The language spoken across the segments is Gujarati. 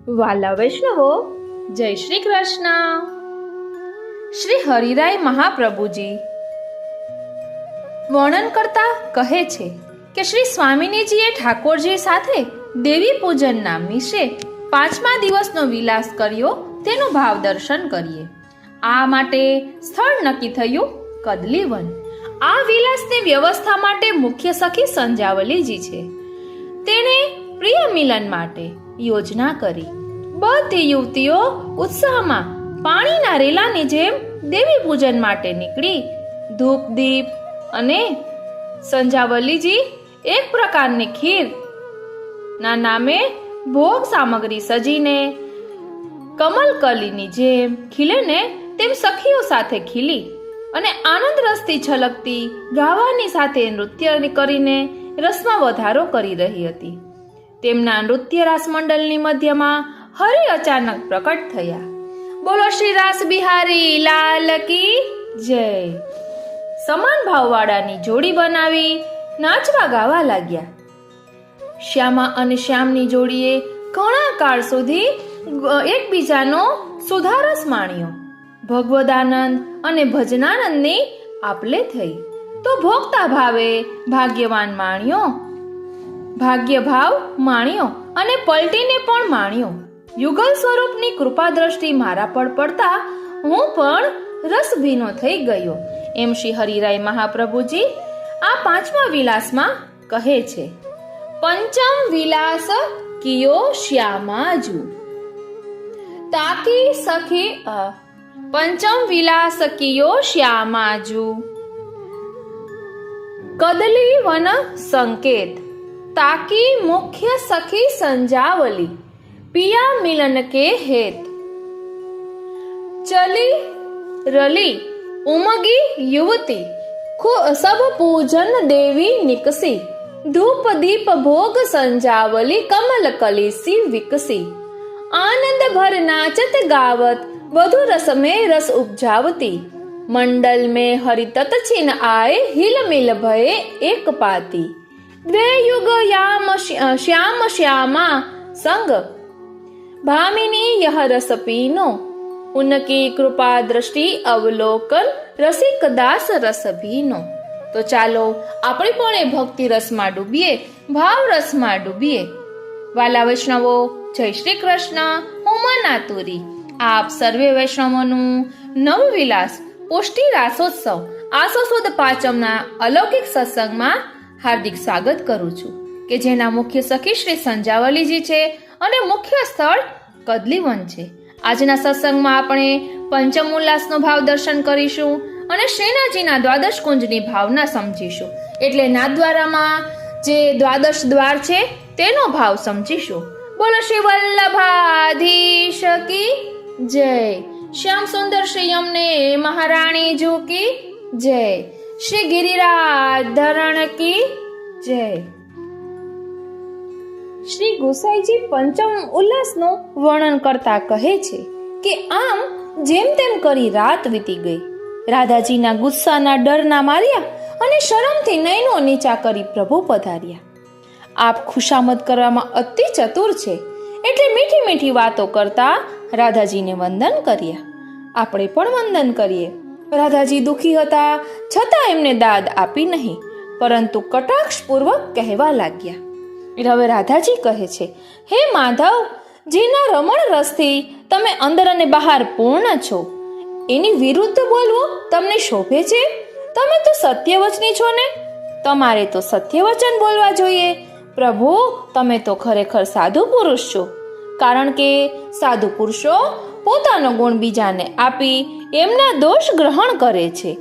વાલા વૈષ્ણવો, જય શ્રી કૃષ્ણ. શ્રી હરિરાય મહાપ્રભુજી વર્ણન કરતા કહે છે કે શ્રી સ્વામિનીજીએ ઠાકોરજી સાથે દેવી પૂજન નામની છે 5મા દિવસનો વિલાસ કર્યો. તેનું ભાવ દર્શન કરીએ. આ માટે સ્થળ નક્કી થયું કદલીવન. આ વિલાસની વ્યવસ્થા માટે મુખ્ય સખી સંજાવલીજી છે. તેણે પ્રિય મિલન માટે યોજના કરી. બધી યુવતીઓ ઉત્સાહમાં પાણીના રેલાની જેમ દેવી પૂજન માટે નીકળી. ધૂપ દીપ અને સંજાવલીજી એક પ્રકારની ખીર ના નામે ભોગ સામગ્રી સજીને કમલકલીની જેમ ખીલે ને તેમ સખીઓ સાથે ખીલી અને આનંદ રસથી છલકતી ગાવાની સાથે નૃત્ય કરીને રસમાં વધારો કરી રહી હતી. તેમના નૃત્ય રાસ મંડળની મધ્યમાં હરિ અચાનક પ્રકટ થયા. બોલો શ્રી રાસ બિહારી લાલ કી જય. સમાન ભાવવાળાની જોડી બનાવી નાચવા ગાવા લાગ્યા. શ્યામા અને શ્યામની જોડીએ ઘણા કાળ સુધી એકબીજાનો સુધારસ માણ્યો. ભગવદાનંદ અને ભજનાનંદની આપલે થઈ તો ભોગતા ભાવે ભાગ્યવાન માણ્યો. ભાગ્યભાવ માણ્યો અને પલટીને પણ માણ્યો. યુગલ સ્વરૂપની કૃપા દ્રષ્ટિ મારા પર પડતા હું પણ રસભીનો થઈ ગયો. એમ શ્રી હરિરાય મહાપ્રભુજી આ 5મા વિલાસમાં કહે છે. પંચમ વિલાસ કિયો શ્યામાજુ તાકી સખી પંચમ વિલાસ કિયો શ્યામાજુ કદલી વન સંકેત તાકી મુખ્ય સખી સંજાવલી पिया मिलन के हेत चली रली उमगी युवती सब पूजन देवी निकसी धूप दीप भोग संजावली कमल कलिसी विकसी आनंद भर नाचत गावत वधु रस में रस उपजावती मंडल में हरितत छिन आए हिल मिल भये एक पाती द्वे युग याम श्याम श्यामा संग भामिनी यह रस पीनो उनकी कृपा दृष्टि अवलोकन रसिक दास रस भीनो. तो ચાલો આપણે પણ એ ભક્તિ રસમાં ડૂબીએ, ભાવ રસમાં ડૂબીએ. વાલા વૈષ્ણવો, જય શ્રી કૃષ્ણ. હું મનાતુરી આપ સર્વે વૈષ્ણવોનું નવવિલાસ પુષ્ટિ રાસોત્સવ આસો સુદ પાંચમના અલૌકિક સત્સંગમાં હાર્દિક સ્વાગત કરું છું કે જેના મુખ્ય સખી શ્રી સંજાવલીજી છે અને મુખ્ય સ્થળ કદલીવન છે. આજના સત્સંગમાં આપણે પંચમ ઉલ્લાસનો ભાવ દર્શન કરીશું અને શ્રીનાથજીના દ્વાદશ કુંજની ભાવના સમજીશું. એટલે નાથદ્વારામાં જે દ્વાદશ દ્વાર છે તેનો ભાવ સમજીશું. બોલો શ્રી વલ્લભાધીશ કી જય. શ્યામ સુંદર શ્રી યમને મહારાણી જો કી જય. શ્રી ગિરિરાજ ધરણ કી જય. શ્રી ગોસાઈજી પંચમ ઉલ્લાસનું વર્ણન કરતા કહે છે કે આમ જેમ તેમ કરી રાત વીતી ગઈ. રાધાજીના ગુસ્સાના ડરના માર્યા અને શરમથી નયનો નીચા કરી પ્રભુ પધાર્યા. આપ ખુશામત કરવામાં અતિ ચતુર છે એટલે મીઠી મીઠી વાતો કરતા રાધાજીને વંદન કર્યા. આપણે પણ વંદન કરીએ. રાધાજી દુખી હતા છતાં એમને દાદ આપી નહીં, પરંતુ કટાક્ષપૂર્વક કહેવા લાગ્યા. હવે રાધાજી કહે છે, હે માધવ, જેના રમણ રસથી તમે અંદર અને બહાર પૂર્ણ છો એની વિરુદ્ધ બોલવું તમને શોભે છે? તમે તો સત્યવચની છો ને, તમારે તો સત્યવચન બોલવા જોઈએ. પ્રભુ, તમે તો ખરેખર સાધુ પુરુષ છો, કારણ કે સાધુ પુરુષો પોતાનો ગુણ બીજાને આપી એમના દોષ ગ્રહણ કરે છે.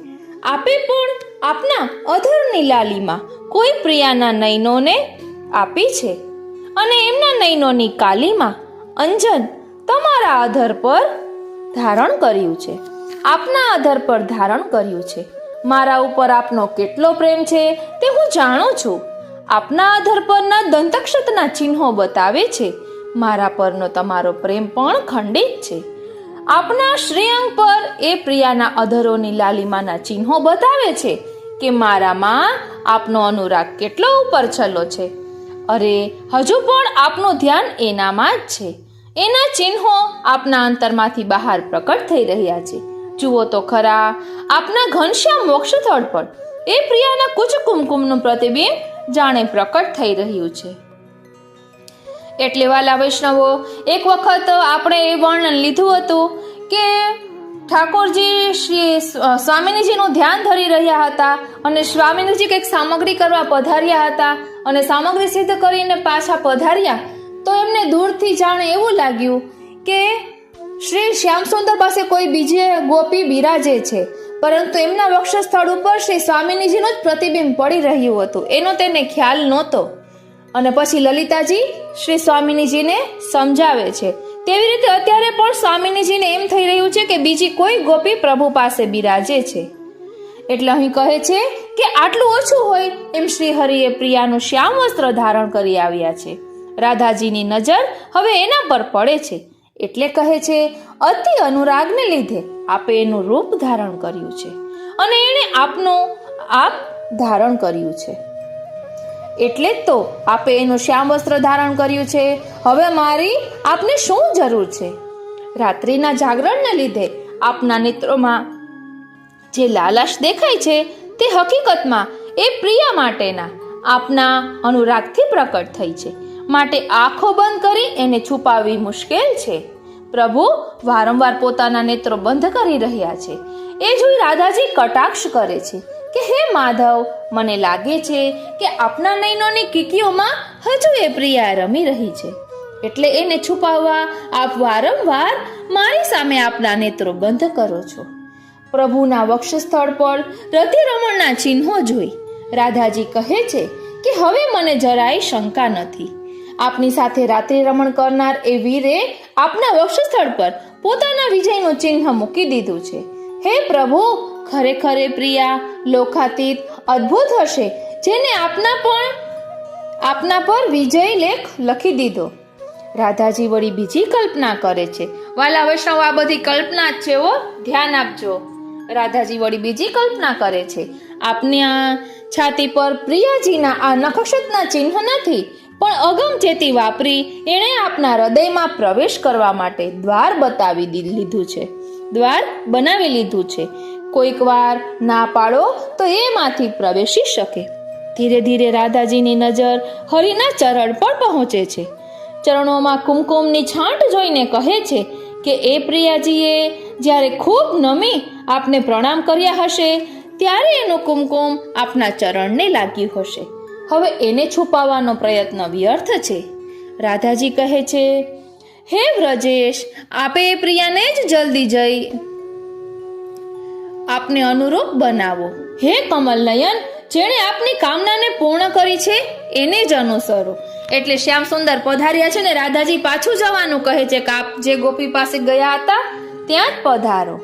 આપે પણ આપના અધરની લાલીમાં કોઈ પ્રિયાના નયનોને આપી છે અને એમના નયનોની કાલીમાં અંજન તમારા અધર પર ધારણ કર્યું છે. આપના અધર પર ધારણ કર્યું છે. મારા ઉપર આપનો કેટલો પ્રેમ છે તે હું જાણું છું. આપના અધર પરના દંતક્ષતના ચિહ્નો બતાવે છે મારા પરનો તમારો પ્રેમ પણ ખંડિત છે. આપના શ્રીઅંગ પર એ પ્રિયાના અધરોની લાલીમાના ચિહ્નો બતાવે છે કે મારામાં આપનો અનુરાગ કેટલો ઉપર છલ્લો છે. અરે, હજુ પણ આપનું ધ્યાન એનામાં જ છે. એના ચિહ્નો આપના અંતરમાંથી બહાર પ્રકટ થઈ રહ્યા છે. જુઓ તો ખરા, આપના ઘનશ્યામ મોક્ષસ્થળ પર એ પ્રિયાના કુચ કુમકુમનું પ્રતિબિંબ જાણે પ્રકટ થઈ રહ્યું છે. એટલે વાલા વૈષ્ણવો, એક વખત આપણે એ વર્ણન લીધું હતું કે ઠાકોરજી શ્રી સ્વામિનીજીનું ધ્યાન ધરી રહ્યા હતા અને સ્વામિનીજી કંઈક સામગ્રી કરવા પધાર્યા હતા અને સામગ્રી સિદ્ધ કરીને પાછા પધાર્યા તો એમને દૂરથી જાણે એવું લાગ્યું કે શ્રી શ્યામસુંદર પાસે કોઈ બીજે ગોપી બિરાજે છે, પરંતુ એમના વક્ષસ્થળ ઉપર શ્રી સ્વામિનીજીનું જ પ્રતિબિંબ પડી રહ્યું હતું. એનો તેને ખ્યાલ નહોતો. અને પછી લલિતાજી શ્રી સ્વામિનીજીને સમજાવે છે. તેવી રીતે અત્યારે પણ સ્વામિનીજીને એમ થઈ રહ્યું છે કે બીજી કોઈ ગોપી પ્રભુ પાસે બિરાજે છે. એટલે અહીં કહે છે કે આટલું ઓછું હોય એમ શ્રી હરિએ પ્રિયાનું શ્યામ વસ્ત્ર ધારણ કરી આવ્યા છે. રાધાજીની નજર હવે એના પર પડે છે. એટલે કહે છે, અતિ અનુરાગને લીધે આપે એનું રૂપ ધારણ કર્યું છે અને એણે આપનું આપ ધારણ કર્યું છે. એટલે જ તો આપે એનું શ્યામ વસ્ત્ર ધારણ કર્યું છે. હવે મારી આપને શું જરૂર છે? રાત્રિના જાગરણને લીધે આપના નેત્રોમાં જે લાલાશ દેખાય છે તે હકીકતમાં એ પ્રિયા માટેના આપના અનુરાગથી પ્રકટ થઈ છે. માટે આંખો બંધ કરી એને છુપાવવી મુશ્કેલ છે. પ્રભુ વારંવાર પોતાના નેત્રો બંધ કરી રહ્યા છે. એ જોઈ રાધાજી કટાક્ષ કરે છે કે હે માધવ, મને લાગે છે કે આપના નયનોની કીકીઓમાં હજુ એ પ્રિયા રમી રહી છે. એટલે એને છુપાવવા આપ વારંવાર મારી સામે આપના નેત્રો બંધ કરો છો. પ્રભુના વક્ષસ્થળ પર રતિરમણના ચિહ્નો જોઈ રાધાજી કહે છે કે હવે મને જરાય શંકા નથી. આપની સાથે રાત્રિ રમણ કરનાર એ વીરે આપના વક્ષસ્થળ પર પોતાના વિજયનું ચિહ્ન મૂકી દીધું છે. હે પ્રભુ, ખરેખર એ પ્રિયા લોકાતીત અદ્ભુત હશે, જેને આપના પર વિજય લેખ લખી દીધો. રાધાજી વળી બીજી કલ્પના કરે છે. વાલા વૈષ્ણવ, આ બધી કલ્પના જ છે, ધ્યાન આપજો. રાધાજી વળી બીજી કલ્પના કરે છે. આપની આ છાતી પર પ્રિયાજીના આ નખક્ષતના ચિહ્ન નથી, પણ અગમચેતી વાપરી એણે આપના હૃદયમાં પ્રવેશ કરવા માટે દ્વાર બનાવી લીધું છે. કોઈક વાર ના પાડો તો એમાંથી પ્રવેશી શકે. ધીરે ધીરે રાધાજીની નજર હરિના ચરણ પર પહોંચે છે. ચરણોમાં કુમકુમની છાંટ જોઈને કહે છે કે એ પ્રિયાજીએ જ્યારે ખૂબ નમી આપને પ્રણામ કર્યા હશે ત્યારે એનું કુમકુમ આપના ચરણને લાગ્યું હશે. હવે એને છુપાવવાનો પ્રયત્ન વ્યર્થ છે. રાધાજી કહે છે, હે વ્રજેશ, આપે એ પ્રિયાને જ જલ્દી જઈ આપને અનુરૂપ બનાવો. હે કમલ નયન, જેણે આપની કામનાને પૂર્ણ કરી છે એને જ અનુસરો. એટલે શ્યામ સુંદર પધાર્યા છે ને રાધાજી પાછું જવાનું કહે છે કે આપ જે ગોપી પાસે ગયા હતા ત્યાં જ પધારો.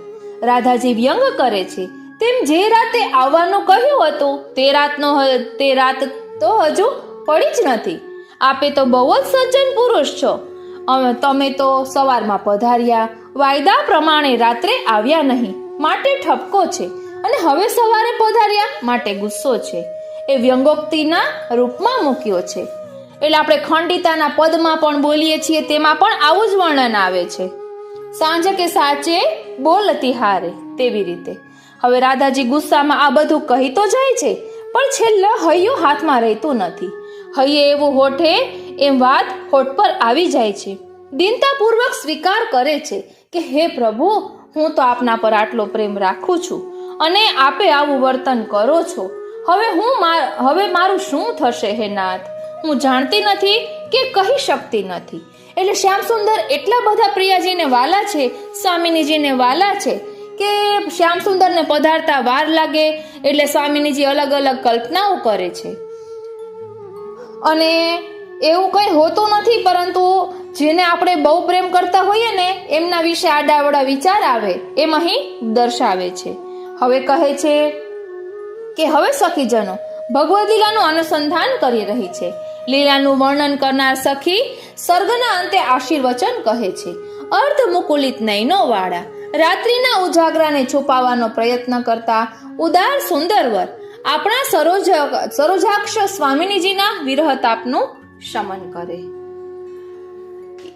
રાધાજી વ્યંગ કરે છે. તેમ જે રાતે આવવાનું કહ્યું હતું તે રાત તો હજુ પડી જ નથી. આપે તો બહુ જ સજ્જન પુરુષ છો. તમે તો સવારમાં પધાર્યા, વાયદા પ્રમાણે રાત્રે આવ્યા નહીં માટે ઠપકો છે, અને હવે સવારે પધાર્યા માટે ગુસ્સો છે. એ વ્યંગોક્તિના રૂપમાં મૂક્યો છે. એટલે આપણે ખંડિતાના પદમાં પણ બોલીએ છીએ તેમાં પણ આવું જ વર્ણન આવે છે. સાંજે કે સાચે બોલતી હારે, તેવી રીતે. હવે રાધાજી ગુસ્સામાં આ બધું કહી તો જાય છે, પણ છેલ્લે હૈયું હાથમાં રહેતું નથી. હૈયે એવું હોઠે એમ વાત હોઠ પર આવી જાય છે. દીનતાપૂર્વક સ્વીકાર કરે છે કે હે પ્રભુ, હું તો આપના પર આટલો પ્રેમ રાખું છું અને આપે આવું વર્તન કરો છો. હવે મારું શું થશે હે નાથ? હું જાણતી નથી કે કહી શકતી નથી. એટલે શ્યામ સુંદર એટલા બધા પ્રિયાજીને વાલા છે, સ્વામિનીજીને વાલા છે કે શ્યામ સુંદરને પધારતા વાર લાગે એટલે સ્વામિનીજી અલગ અલગ કલ્પનાઓ કરે છે. અને એવું કંઈ હોતું નથી, પરંતુ જેને આપણે બહુ પ્રેમ કરતા હોઈએ ને એમના વિશે આડાવડા વિચાર આવે એમ અહીં દર્શાવે છે. હવે કહે છે કે હવે સખીજનો ભગવદ લીલાનું અનુસંધાન કરી રહી છે. લીલાનું વર્ણન કરનાર સખી સર્ગના અંતે આશીર્વચન કહે છે. અર્ધ મુકુલિત નયનો વાળા, રાત્રિના ઉજાગરાને છુપાવવાનો પ્રયત્ન કરતા ઉદાર સુંદરવર આપણા સરોજાક્ષ સ્વામિનીજીના વિરહ તાપનું શમન કરે.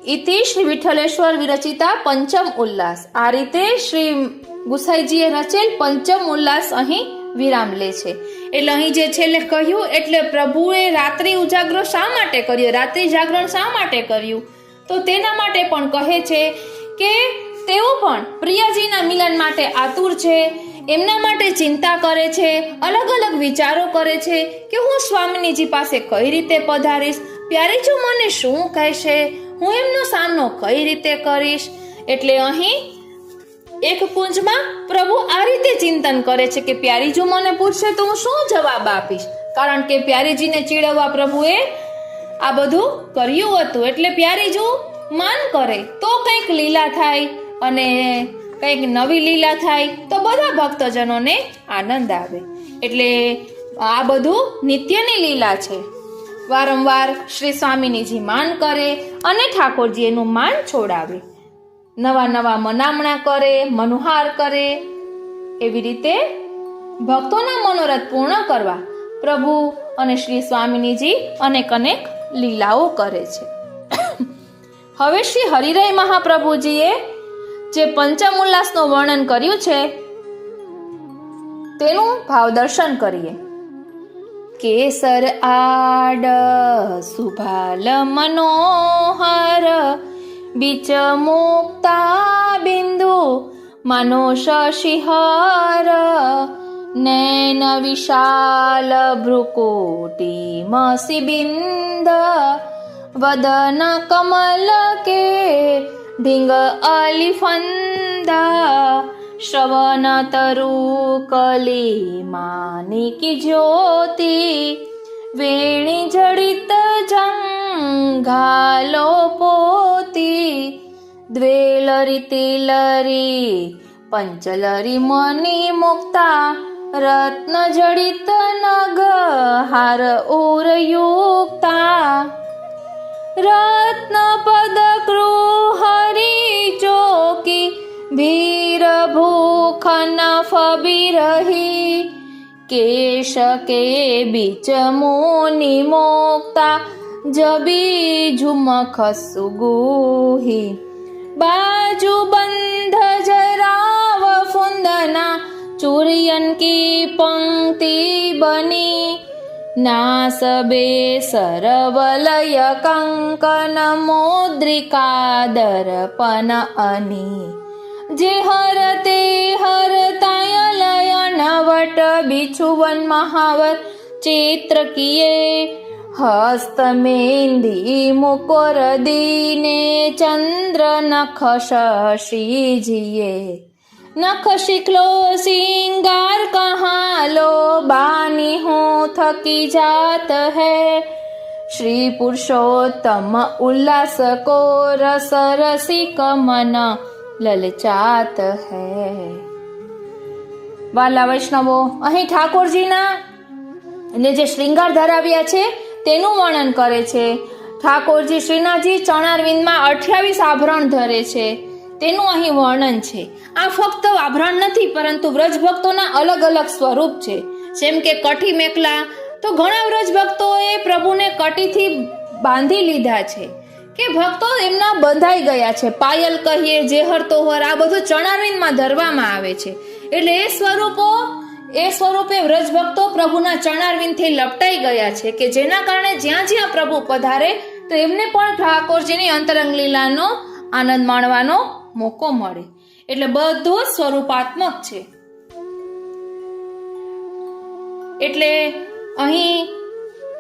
ઇતિ શ્રી વિઠ્ઠલેશ્વર વિરચિતા પંચમ ઉલ્લાસ. આ રીતે શ્રી ગુસાઈજીએ રચેલ પંચમ ઉલ્લાસ અહીં વિરામ લે છે. એટલે અહીં જે છેલ્લે કહ્યું, એટલે પ્રભુએ રાત્રિ ઉજાગરો શા માટે કર્યો, રાત્રિ જાગરણ શા માટે કર્યું, તો તેના માટે પણ કહે છે કે તેઓ પણ પ્રિયાજીના મિલન માટે આતુર છે, એમના માટે ચિંતા કરે છે, અલગ અલગ વિચારો કરે છે કે હું સ્વામિનીજી પાસે કઈ રીતે પધારીશ, પ્યારીજો મને શું કહેશે, હું એમનો સામનો કઈ રીતે કરીશ. એટલે અહીં એક કુંજમાં પ્રભુ આ રીતે ચિંતન કરે છે કે પ્યારીજો મને પૂછશે તો હું શું જવાબ આપીશ, કારણ કે પ્યારીજીને ચીડવવા પ્રભુએ આ બધું કર્યું હતું. એટલે પ્યારીજો માન કરે તો કંઈક લીલા થાય, અને કંઈક નવી લીલા થાય તો બધા ભક્તજનોને આનંદ આવે. એટલે આ બધું નિત્યની લીલા છે. વારંવાર શ્રી સ્વામિનીજી માન કરે અને ઠાકોરજી એનું માન છોડાવે, નવા નવા મનામણા કરે, મનોહાર કરે. એવી રીતે ભક્તોના મનોરથ પૂર્ણ કરવા પ્રભુ અને શ્રી સ્વામિનીજી અનેક અનેક લીલાઓ કરે છે. હવે શ્રી હરિરાય મહાપ્રભુજીએ જે પંચમ ઉલ્લાસનું વર્ણન કર્યું છે તેનું ભાવ દર્શન કરીએ. કેસર આડ સુભાલ મનોહર બીચ મુક્તા બિંદુ મનો શશિહર નૈન વિશાલ ભ્રુકુટી મસી બિંદ વદન કમલ કે ઢીંગ અલિફંદા શ્રવણ તરુ કલી માનિકી જ્યોતિ વેણી જડિત જંઘાલો પોતી દ્વેલરી તિલરી પંચલરી મની મુક્તા રત્ન જડિત નગ હાર ઉરયુક્તા રત્ન પદ હરી ચોકી ભીર ભૂખન ફબિરહી કેશ કે બીચ મુનિ મોક્તા જબી ઝુમખ સુગુહી બાજુ બંધ જરાવ ફુંદના ચુરિયન કી પંક્તિ બની નાસ બે સરવલય કંકન મુદ્રિકા દર્પણ અની જે હર તે હર તાય લય નવટ બિછુવન મહાવર ચિત્ર કિયે હસ્ત મેંદી મુકોર દીને ચંદ્ર નખ શશીજીએ नख शिखलो सिंगार कहाँ लो बानी हो थकी जात है श्री पुरुषोत्तम उल्लास को रस रसिक मन ललचात है. વાલા વૈષ્ણવો, અહીં ઠાકોરજીના ને જે શ્રૃંગાર ધરાવ્યા છે તેનું વર્ણન કરે છે. ઠાકોરજી શ્રીનાથજી ચણારવિંદમાં 28 આભરણ ધરે છે તેનું અહીં વર્ણન છે. આ ફક્ત આભરણ નથી, પરંતુ વ્રજ ભક્તોના અલગ અલગ સ્વરૂપ છે. જેમ કે કઠી મેખલા, તો ઘણા વ્રજ ભક્તોએ પ્રભુને કટીથી બાંધી લીધા છે કે ભક્તો એમના બંધાઈ ગયા છે. પાયલ કહીએ, જેહર તોહર, આ બધું ચણારવિંદમાં ધરવામાં આવે છે. એટલે એ સ્વરૂપે વ્રજ ભક્તો પ્રભુના ચણારવિંદથી લપટાઈ ગયા છે કે જેના કારણે જ્યાં જ્યાં પ્રભુ પધારે તો એમને પણ ઠાકોરજીની અંતરંગ લીલાનો આનંદ માણવાનો મોકો મળે. એટલે બધું સ્વરૂપાત્મક છે. એટલે અહીં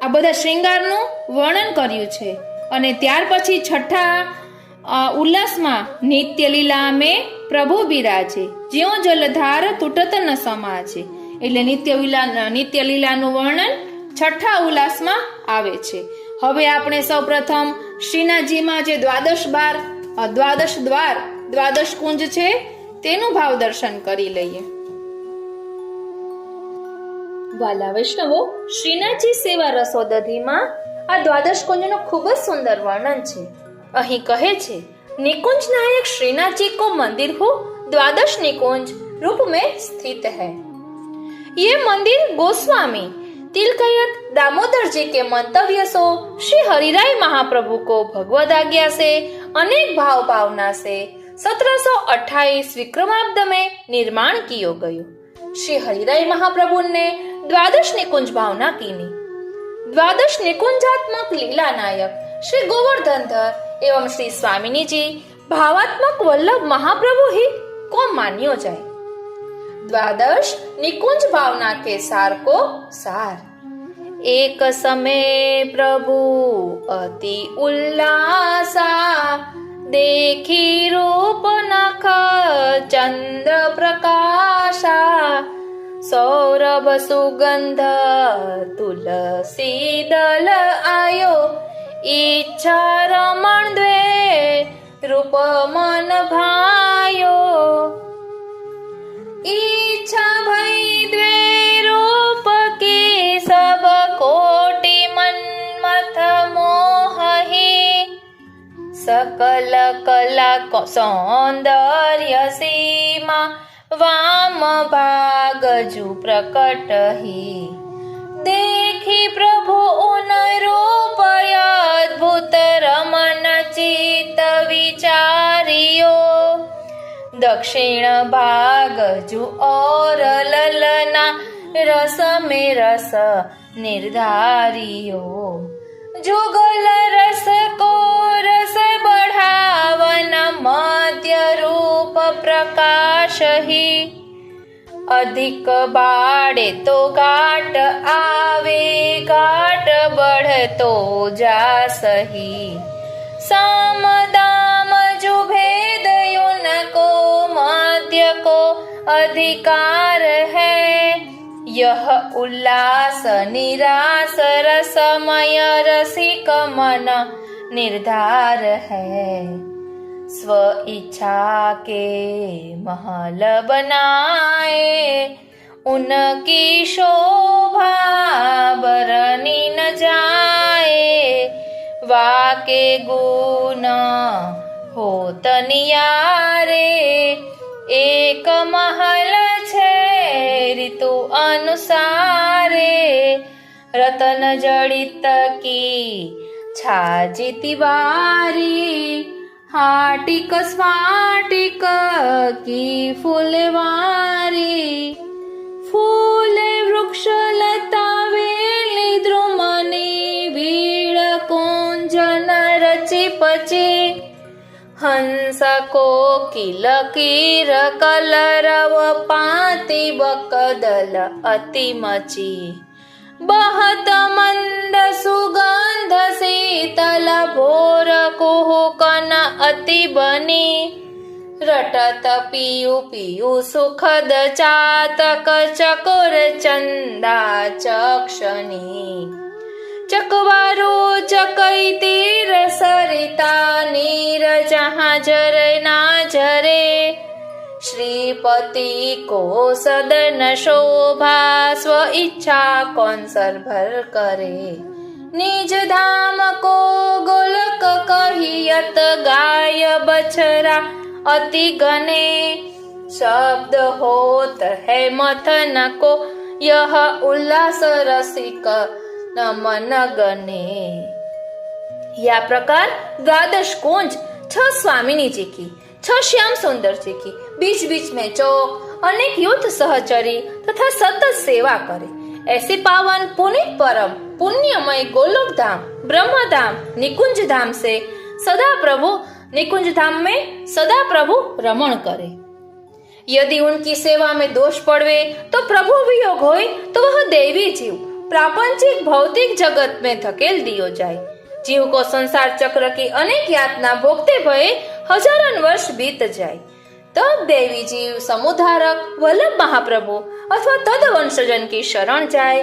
આ બધા શ્રૃંગારનું વર્ણન કર્યું છે. અને ત્યાર પછી છઠ્ઠા ઉલ્લાસમાં નિત્ય લીલા મેં પ્રભુ બિરાજે જ્યો જલધાર તૂટત ન સમાજે. એટલે નિત્ય લીલાનું વર્ણન છઠ્ઠા ઉલ્લાસમાં આવે છે. હવે આપણે સૌપ્રથમ શ્રીનાથજીમાં જે દ્વાદશ કુંજ છે તેનું ભાવ દર્શન કરી લઈએ. વાલા વૈષ્ણવો, શ્રીનાથજી સેવા રસોદધીમાં આ દ્વાદશ કુંજનું ખૂબ જ સુંદર વર્ણન છે. અહીં કહે છે, निकुंज नायक श्रीनाथ जी को मंदिर हो द्वादश निकुंज रूप में स्थित है. ये मंदिर गोस्वामी तिलकयत दामोदर जी के मंतव्य सो श्री हरिराय महाप्रभु को भगवद आज्ञा से अनेक भाव भावना से 1728 विक्रमाब्द में निर्माण कियो गयो। श्री हरिराय महाप्रभु ने द्वादश निकुंज भावना कीनी। द्वादश निकुंजात्मक लीला नायक श्री गोवर्धनधर एवं श्री स्वामिनी जी भावात्मक वल्लभ महाप्रभु ही को मान्यो जाए। द्वादश निकुंज भावना के सार को सार। एक समय प्रभु अति उल्लासा, देखी रूप नख चंद्र प्रकाशा, सौरभ सुगंध तुलसी दल आयो, इच्छा रमण द्वे रूप मन भायो। इच्छा भई द्वे रूप की, सब कोटि मन्मथ मोहि, सकल कला सौंदर्य सीमा, वाम भागजु प्रकट ही। देखी प्रभु उन रूप अद्भुत रमन चित विचारियो, दक्षिण भागजु और ललना, रस में रस निर्धारियो। जुगल रस को रस बढ़ावन, मध्य रूप प्रकाश ही। अधिक बाढ़े तो घाट आवे, घाट बढ़ तो जा सही। साम दाम जो भेद युनको, मध्य को अधिकार है। यह उल्लास निरास रसमय, रसिक मन निर्धार है। स्व इच्छा के महल बनाए, उनकी शोभा बरनी न जाए। वाके गुण होत नियारे, एक महल छे ऋतु अनुसारे। रतन जड़ित की छाजी तिवारी, हाटिक स्फाटिक की फुलवारी। फूल वृक्ष लता वेली द्रुमनी, भीड़ कुंजन रची पची। हंस कोकिल कीर कलरव, पाती बकदल अति मची। बहत मंद सुगंध शीतल, भोर कुहुकन अति बनी। रटत पियु पियु सुखद चातक, चकोर चंदा चक्षणी। चकवारो चकई तीर सरिता, नीर जहाँ झरे ना झरे। श्रीपति को सदन शोभा, स्व इच्छा कौन सर भर करे। निज धाम को गोलक कहियत, गाय बछरा अति गने। शब्द होत है मथन को, यह उल्लास रसिक न मन गने। या प्रकार द्वादश कुंज 6 स्वामिनी जी की, 6 श्याम सुंदर जी की, बीच बीच में चौक, अनेक युद्ध सहचरी तथा सतत सेवा करे। ऐसे पावन पुनीत परम पुण्यमय गोलोक धाम, ब्रह्म धाम, निकुंज धाम से सदा प्रभु, निकुंज धाम में सदा प्रभु रमण करे। यदि उनकी सेवा में दोष पड़वे तो प्रभु वियोग होय तो वह देवी जीव प्रापंचिक भौतिक जगत में धकेल दियो जाए। जीव को संसार चक्र की अनेक यातना भोगते भये हजारों वर्ष बीत जाए, तब देवी जीव समुद्धारक वल्लभ महाप्रभु अथवा तद वंशजन की शरण जाए,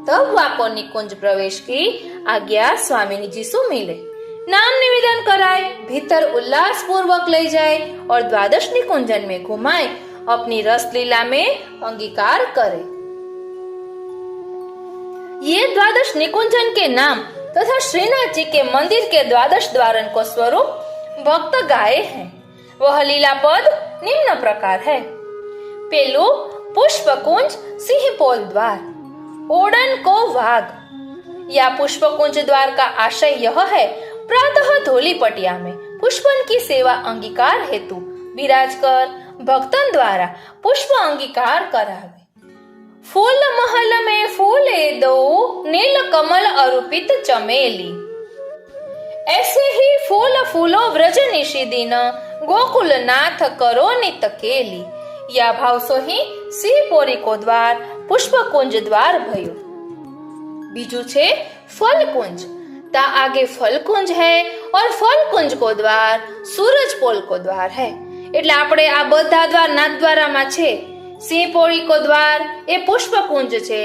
तब वापो निकुंज प्रवेश की आज्ञा स्वामिनी जी से मिले। नाम निवेदन कराए, भीतर उल्लास पूर्वक ले जाए और द्वादश निकुंजन में घुमाए, अपनी रस लीला में अंगीकार करे। ये द्वादश निकुंजन के नाम तथा श्रीनाथ जी के मंदिर के द्वादश द्वारन को स्वरूप भक्त गाये हैं। वह लीला पद निम्न प्रकार है। पेलू पुष्पकुंज सिंहपोल द्वार, ओडन को वाघ। या पुष्पकुंज द्वार का आशय यह है, प्रातः धोली पटिया में पुष्पन की सेवा अंगीकार हेतु विराज कर भक्तन द्वारा पुष्प अंगीकार करावे। फूल महल में फूले दो नील कमल अरूपित चमेली। ऐसे ही फूल फूलो व्रज निषिदिन गोकुल नाथ करो नित केली। या भाव सो ही सी पोरी को द्वार पुष्प कुंज द्वार भयो। बीजू छे फल कुंज। ता आगे फल कुंज है और फल कुंज को द्वार सूरज पोल को द्वार है। એટલે આપણે આ બધા દ્વાર નાથદ્વારામાં છે। સિંહ પોળી કો દ્વાર એ પુષ્પ કુંજ છે,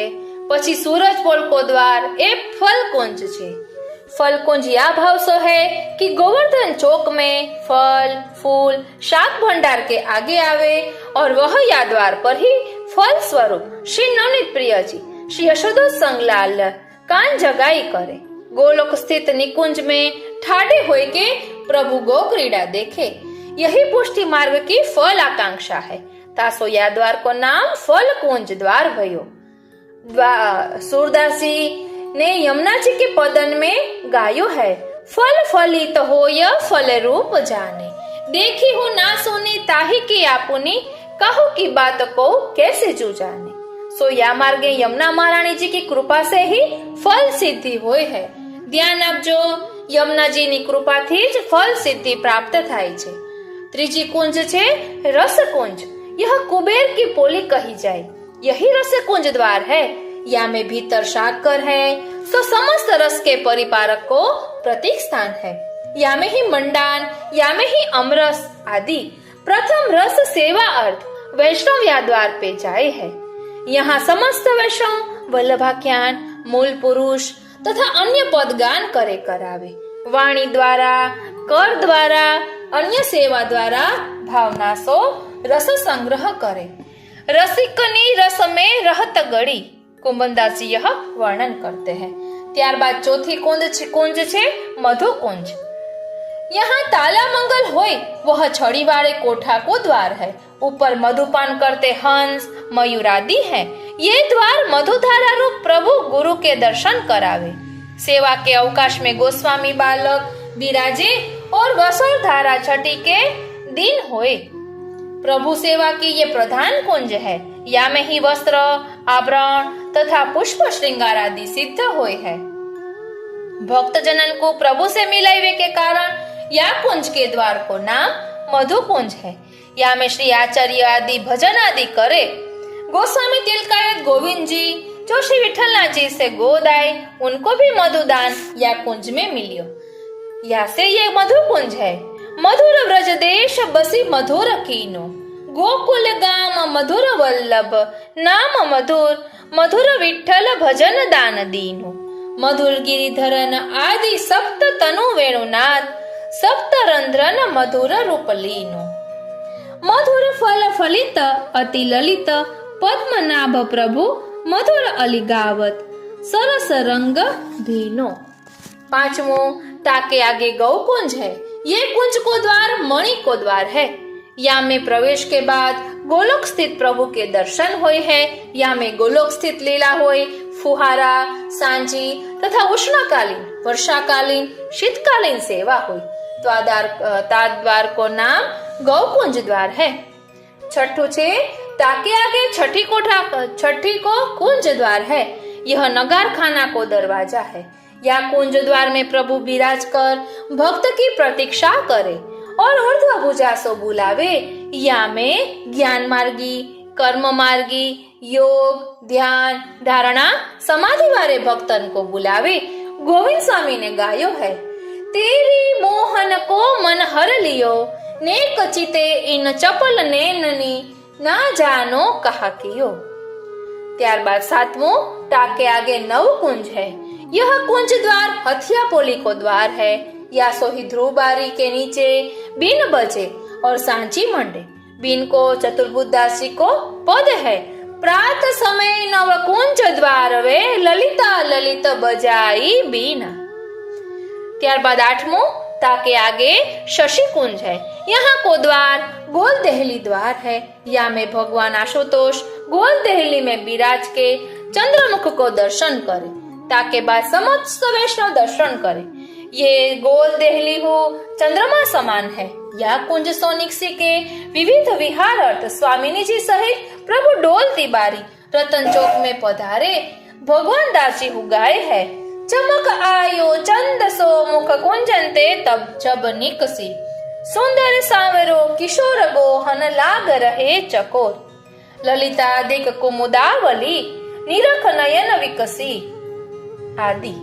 પછી सूरज पोल को द्वार ए फल कुंज છે। फल कुंज या भाव सो है कि गोवर्धन चौक में फल फूल शाक भंडार के आगे आवे और वह या द्वार पर ही फल स्वरूप श्री नवनीत प्रिय जी श्री यशोदा संगलाल कान जगाई करे। गोलोक स्थित निकुंज में ठाडे हुए के प्रभु गो क्रीड़ा देखे। यही पुष्टि मार्ग की फल आकांक्षा है। तासो या द्वार को नाम फल कुंज द्वार भयो। सूरदासी ने यमुना जी के पदन में गायो है, फल फलित होय फल रूप जाने। देखी हूँ ना सुनी ताही की आपुनी, कहो की बात को कैसे जू जाने। सो या मार्गे यमुना महारानी जी की कृपा से ही फल सिद्धि होय है। ध्यान आपजो, यमुना जी नी कृपा थी ज फल सिद्धि प्राप्त थाय छे। त्रीजी कुंज छे रस कुंज। यह कुबेर की पोली कही जाए। यही रस कुंज द्वार है। या में भीतर शाकर है, तो समस्त रस के परिपारक को प्रतीक स्थान है। या में ही मंडान, या में ही अमरस आदि प्रथम रस सेवा अर्थ वैष्णव या द्वार पे जाए है। यहाँ समस्त वैष्णव वल्लभाख्यान मूल पुरुष तथा अन्य पद गान करे करावे। वाणी द्वारा कर द्वारा अन्य सेवा द्वारा भावना सो रस संग्रह करे। रसिकनी रस में रहत गड़ी, कुंभनदास जी यह वर्णन करते हैं। ત્યારબાદ ચોથી कुंज छे मधु कुंज। यहाँ ताला मंगल होय वह छड़ी वाले कोठा को द्वार है। ऊपर मधुपान करते हंस मयूर आदि है। ये द्वार मधुधारा रूप प्रभु गुरु के दर्शन करावे। सेवा के अवकाश में गोस्वामी बालक विराजे और वसुल धारा छठी के दिन होए। प्रभु सेवा की ये प्रधान कुंज है। या में ही वस्त्र आभरण तथा पुष्प श्रृंगार आदि सिद्ध होए है। भक्त जनन को प्रभु से मिलावे के कारण या कुंज के द्वार को नाम मधु कुंज है। या में श्री आचार्य आदि भजन आदि करे। गोस्वामी तिलकायत गोविंद जी जो श्री विठलनाथ जी से गोद आए, उनको भी मधुदान या कुंज में मिलियो। या से ये मधु कुंज है। मधुर व्रज देश बसी मधुर कीनो, गोकुल गाम मधुर वल्लभ नाम मधुर मधुर विठल भजन दान दीनो। मधुर गिरिधरन आदि सप्त तनु वेणुनाथ सप्त रंध्रन मधुर रूप लीनो। मधुर फल फलित अति ललित पद्मनाभ प्रभु मधुर अली गावत सरस रंग भीनो। पांचवो ताके आगे गौ कुंज है। ये कुंज को द्वार मणि को द्वार है। या में प्रवेश के बाद गोलोक स्थित प्रभु के दर्शन होए है। या में गोलोक स्थित लीला होए, फुहारा सांझी तथा उष्णकालीन वर्षाकालीन शीतकालीन सेवा हुई। द्वार को नाम गौ कुंज द्वार है। छठू छे ताके आगे छठी को कुंज द्वार है। यह नगार खाना को दरवाजा है। या कुंज द्वार में प्रभु विराज कर भक्त की प्रतीक्षा करे और ऊर्ध्व भुजा सो बुलावे। या में ज्ञान मार्गी कर्म मार्गी योग ध्यान धारणा समाधि वाले भक्तन को बुलावे। गोविंद स्वामी ने गायो है, तेरी मोहन को मन हर लियो, नेक चिते इन चपल नैननी ना जानो कहा कियो। ત્યારબાદ सातवों टाके आगे नव कुंज है। यह कुंज द्वार हथिया पोली को द्वार है। या सोही ध्रुव बारी के नीचे बीन बजे और सांची मंडे। बीन को चतुर्बुदास जी को पद है, प्रात समय नव कुंज द्वार वे ललिता ललित बजाई बीना। ત્યારબાદ आठवां ताके आगे शशि कुंज है। यहाँ को द्वार गोल देहली द्वार है। या में भगवान आशुतोष गोल देहली में विराज के चंद्रमुख को दर्शन करे। ताके बाद समस्त वैष्णव दर्शन करे। ये गोल देहली हो चंद्रमा समान है। यह कुंज सोनिक्सी के विविध विहार अर्थ स्वामिनी जी सहित प्रभु डोलती बारी रतन चौक में पधारे भगवान दास जी उगाए है। चमक आयो चंद सो मुख कुंजनते तब जब निकसी सुंदर सांवरो किशोर गोहन लाग रहे चकोर ललिता दिक कुमुदावली निरख नयन विकसी आदि।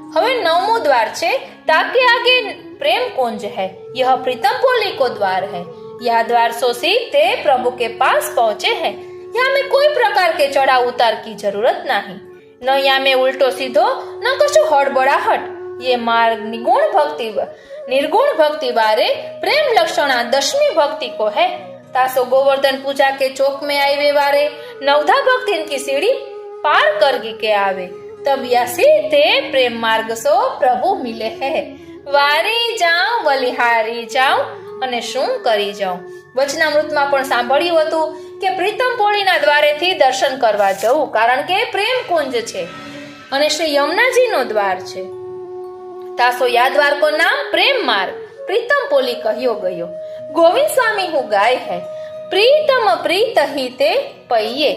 હવે नौमो द्वार छे ताके आगे प्रेम कुंज है। यह प्रीतम पोली को द्वार है। यह द्वार से सीधे प्रभु के पास पहुंचे हैं। यहाँ में कोई प्रकार के चढ़ाव उतार की जरूरत नहीं, न यहाँ में उल्टो सीधो न कछु हड़बड़ाहट। ये मार्ग निर्गुण भक्ति बारे प्रेम लक्षणा 10वीं भक्ति को है। तासो गोवर्धन पूजा के चौक में आए वारे नवधा भक्ति इनकी सीढ़ी पार कर के आवे तब या सीधे प्रेम मार्ग सो प्रभु मिले है। वारी जाऊं बलिहारी जाऊं અને શું કરી જાઉં। વચનામૃતમાં પણ સાંભળ્યું હતું કે પ્રીતમ પોળીના દ્વારેથી દર્શન કરવા જવું, કારણ કે પ્રેમ કુંજ છે અને શ્રી યમુનાજીનો દ્વાર છે। તાસો યા દ્વાર કો નામ પ્રેમ માર્ગ પ્રીતમ પોલી કહ્યો ગયો। ગોવિંદ સ્વામી હું ગાય है प्रीतम प्रीत ही ते पइये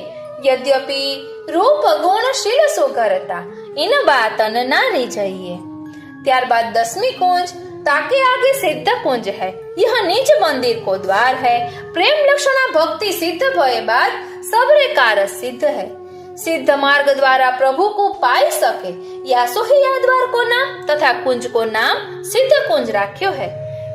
यद्यपि रूप गुण शील सुघरता इन बातन नारी जाइए। ત્યારબાદ 10वीं कुंज ताके आगे सिद्ध कुंज है। यह निज मंदिर को द्वार है। प्रेम लक्षणा भक्ति सिद्ध भय बाद सबरे कारज सिद्ध है। सिद्ध मार्ग द्वारा प्रभु को पाई सके या सोहिया द्वार को नाम तथा कुंज को नाम सिद्ध कुंज राख्यो है।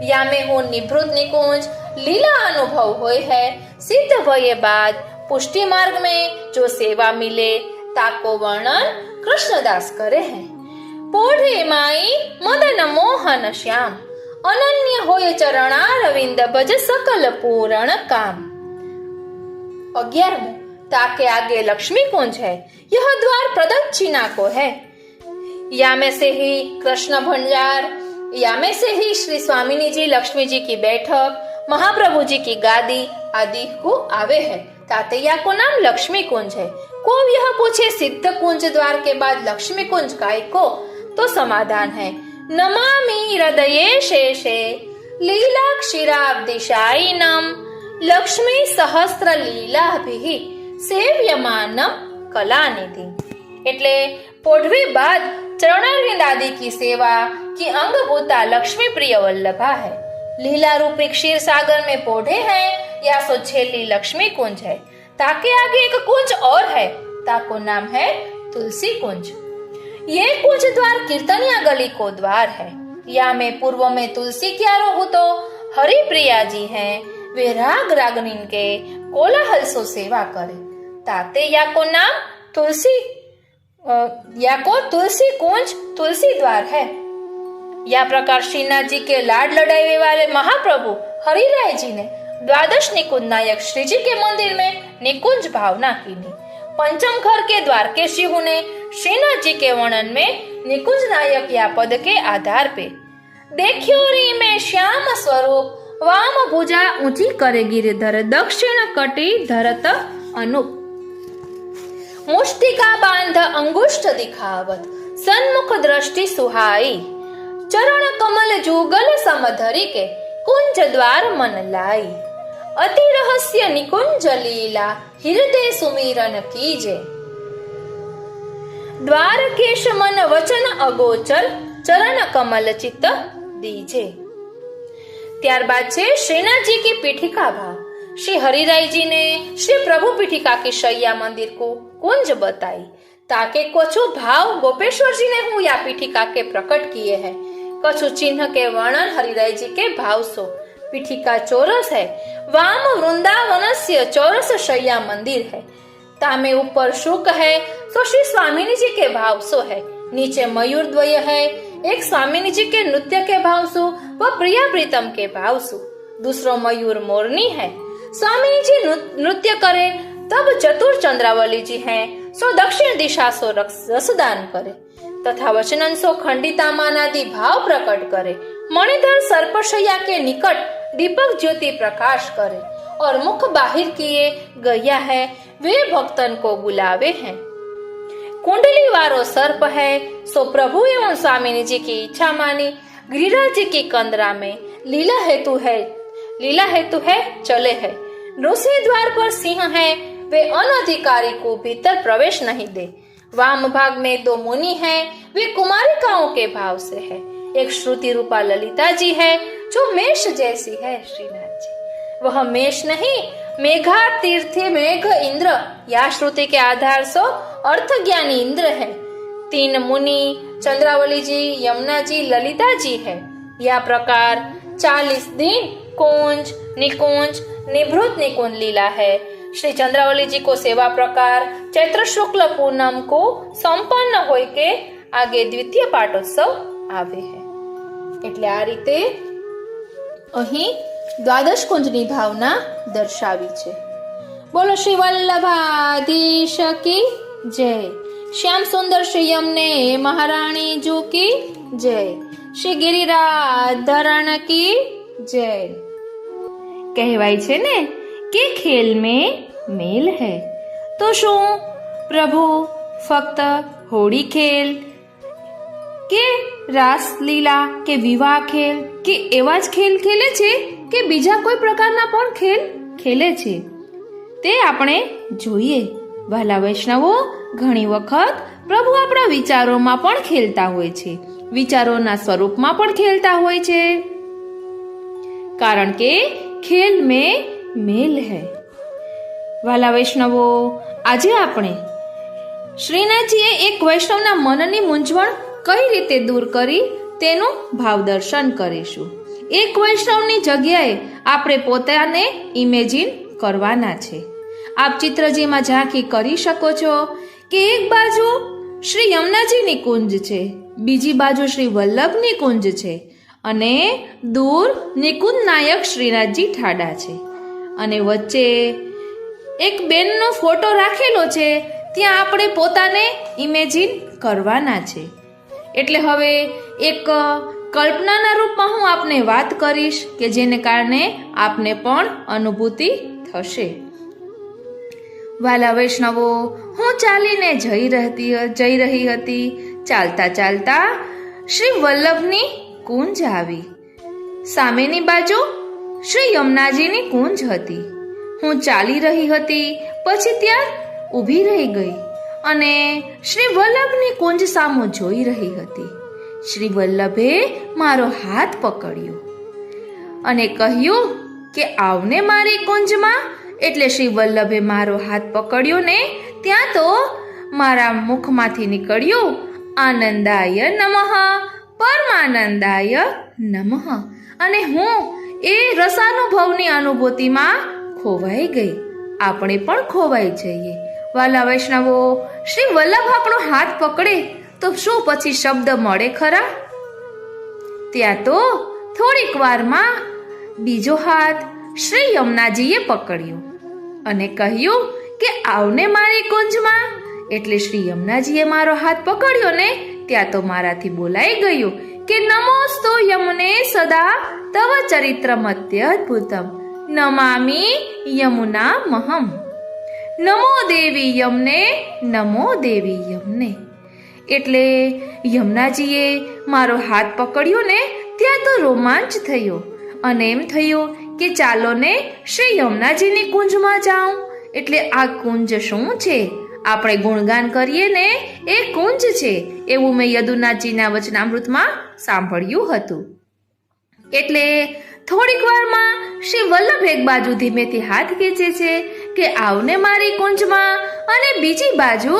या में हो निभृत निकुंज लीला अनुभव होय है। सिद्ध भय बाद पुष्टि मार्ग में जो सेवा मिले ताको वर्णन कृष्णदास करे हैं। पोढ़े माई मदन मोहन श्याम अनन्य होय चरणारविंद भज सकल पूर्ण काम। 11वां ताके आगे लक्ष्मी कुंज है। यह द्वार प्रदक्षिणा को है। या में से ही कृष्ण भंडार, या में से ही श्री स्वामिनी जी लक्ष्मी जी की बैठक, महाप्रभु जी की गादी आदि को आवे है। तातैया को नाम लक्ष्मी कुंज है। को यह पूछे सिद्ध कुंज द्वार के बाद लक्ष्मी कुंज काय को, तो समाधान है नमामि हृदये शेषे लीला क्षीराब्दिशायिनम लक्ष्मी सहस्त्र लीलाभिः सेव्यमानम कलानिधि। એટલે પોઢવી बाद चरणारविंद आदि की सेवा की अंगभूता लक्ष्मी प्रिय वल्लभा है। लीला रूपी क्षीर सागर में पोढ़े हैं या सो छेली लक्ष्मी कुंज है। ताके आगे एक कुंज और है, ताको नाम है तुलसी कुंज। ये कुंज द्वार कीर्तनिया गली को द्वार है। या में पूर्व में तुलसी क्यारो हो तो हरिप्रिया जी हैं। वे राग रागनीन के कोलाहल सो सेवा करे। ताते या को नाम तुलसी या को तुलसी कुंज तुलसी द्वार है। या प्रकार श्रीनाथ जी के लाड लड़ाई वाले महाप्रभु हरिराय जी ने द्वादश निकुंज नायक श्री जी के मंदिर में निकुंज भावना की। पंचम घर के द्वारकेशी ने श्रीनाथ जी के वर्णन में निकुंज नायक या पद के आधार पे देखियो री में श्याम स्वरूप वाम भुजा ऊंची करे गिरिधर दक्षिण कटी धरत अनुप मुष्टिका बांध अंगुष्ठ दिखावत सन्मुख दृष्टि सुहाई चरण कमल जुगल समधरी के कुंज द्वार मन लाई अति रहस्य निकुंज लीला हृदय सुमिरन कीजे द्वारकेश मन वचन अगोचर चरण कमल चित्त दीजे। ત્યારબાદ છે श्रीनाथ जी की पीठिका भाव। श्री हरिराय जी ने श्री प्रभु पीठिका की शैया मंदिर को कुंज बताई। ताके कछु भाव गोपेश्वर जी ने हूँ या पीठिका के प्रकट किए हैं। कछु चिन्ह के वर्णन हरिराय जी के भाव सो। पीठिका चौरस है। वाम वृंदावनस्य चौरस शैया मंदिर है। तामे ऊपर शुक है सो श्री स्वामिनी जी के भाव सो है। नीचे मयूर द्वय है, एक स्वामिनी जी के नृत्य के भाव सो व प्रिया प्रीतम के भाव सो। दूसरो मयूर मोरनी है। स्वामिनी जी नृत्य करे तब चतुर चंद्रावली जी हैं सो दक्षिण दिशा सो रसदान करे तथा वचनन सो खंडिता मानादि भाव प्रकट करे। मणिधर सर्पशैया के निकट दीपक ज्योति प्रकाश करे और मुख बाहिर किए गया है वे भक्तन को बुलावे हैं। कुंडली वारो सर्प है सो प्रभु एवं स्वामिनी जी की इच्छा मानी गिरिराज की कंदरा में लीला हेतु है चले है। ऋषि द्वार पर सिंह है, वे अनधिकारी को भीतर प्रवेश नहीं दे। वाम भाग में 2 मुनि हैं, वे कुमारिकाओं के भाव से है। एक श्रुति रूपा ललिता जी है जो मेष जैसी है। श्रीनाथ जी वह मेष नहीं, मेघा तीर्थी मेघ इंद्र या श्रुति के आधार से अर्थ ज्ञानी इंद्र है। 3 मुनि चंद्रावली जी, यमुना जी, ललिता जी है। यह प्रकार 40 दिन कुंज निकुंज निभृत निकुंज लीला है। श्री चंद्रावली जी को सेवा प्रकार चैत्र शुक्ल पूनम को संपन्न होय के आगे द्वितीय पाटोत्सव आवे है। એટલે આ રીતે અહીં દ્વાદશ કુંજની ભાવના દર્શાવી છે। બોલો શ્રી વલ્લભાધીશ की जय। श्याम सुंदर श्री यमुने महारानी जू की जय। श्री गिरिराज धरण की जय। કહેવાય છે ને કે ખેલ में મેલ है, તો શું પ્રભુ ફક્ત હોળી ખેલ કે રાસલીલા કે વિવાહ ખેલ કે એવા જ ખેલ ખેલે છે કે બીજા કોઈ પ્રકારના પણ ખેલ ખેલે છે તે આપણે જોઈએ। વહાલા વૈષ્ણવો, ઘણી વખત પ્રભુ આપણા વિચારોમાં પણ ખેલતા હોય છે, વિચારોના સ્વરૂપમાં પણ ખેલતા હોય છે, કારણ કે ખેલ में મેલ है। વહાલા વૈષ્ણવો, આજે આપણે શ્રીનાથજીએ એક વૈષ્ણવના મનની મૂંઝવણ કઈ રીતે દૂર કરી તેનું ભાવ દર્શન કરીશું। એક વૈષ્ણવની જગ્યાએ આપણે પોતાને ઇમેજિન કરવાના છે। આપ ચિત્રજીમાં ઝાંખી કરી શકો છો કે એક બાજુ શ્રી યમુનાજીની કુંજ છે, બીજી બાજુ શ્રી વલ્લભની કુંજ છે અને દૂર નિકુંજ નાયક શ્રીનાથજી ઠાડા છે અને વચ્ચે એક બેનનો ફોટો રાખેલો છે, ત્યાં આપણે પોતાને ઇમેજિન કરવાના છે। એટલે હવે એક કલ્પનાના રૂપમાં હું આપને વાત કરીશ કે જેને કારણે આપને પણ અનુભૂતિ થશે। વાલા વૈષ્ણવો, હું ચાલીને જઈ રહી હતી। ચાલતા ચાલતા શ્રી વલ્લભની કુંજ આવી। સામેની બાજુ શ્રી યમુનાજીની કુંજ હતી। હું ચાલી રહી હતી, પછી ત્યાં ઊભી રહી ગઈ અને શ્રી વલ્લભની કુંજ સામો જોઈ રહી હતી। શ્રી વલ્લભે મારો હાથ પકડ્યો અને કહ્યું કે આવને મારી કુંજમાં। એટલે શ્રી વલ્લભે મારો હાથ પકડ્યો ને ત્યાં તો મારા મુખમાંથી નીકળ્યું આનંદાય નમઃ, પરમાનંદાય નમઃ અને હું એ રસાનુભવની અનુભૂતિમાં ખોવાઈ ગઈ। આપણે પણ ખોવાઈ જઈએ। વાલા વૈષ્ણવો, શ્રી વલ્લભ આપણો હાથ પકડે તો શું પછી શબ્દ મળે ખરા? ત્યાં તો થોડીક વારમાં બીજો હાથ શ્રી યમુનાજીએ પકડ્યો અને કહ્યું કે આવને મારી કુંજમાં। એટલે શ્રી યમુનાજીએ મારો હાથ પકડ્યો ને ત્યાં તો મારાથી બોલાઈ ગયું કે નમોસ્તુ યમુને સદા તવ ચરિત્રમત્યદ્ભુતમ નમામિ યમુના મહમ। નમો દેવી યમને, નમો દેવી યમને। એટલે યમુનાજીએ મારો હાથ પકડ્યો ને ત્યાં તો રોમાંચ થયો અને એમ થયું કે ચાલો ને શ્રી યમુનાજીની કુંજમાં જાઉં। એટલે આ કુંજ શું છે? આપણે ગુણગાન કરીએ ને એ કુંજ છે એવું મેં યદુનાથજીના વચનામૃતમાં સાંભળ્યું હતું। એટલે થોડીક વારમાં શ્રી વલ્લભ એક બાજુ ધીમેથી હાથ ખેંચે છે કે આવને મારી કુંજમાં અને બીજી બાજુ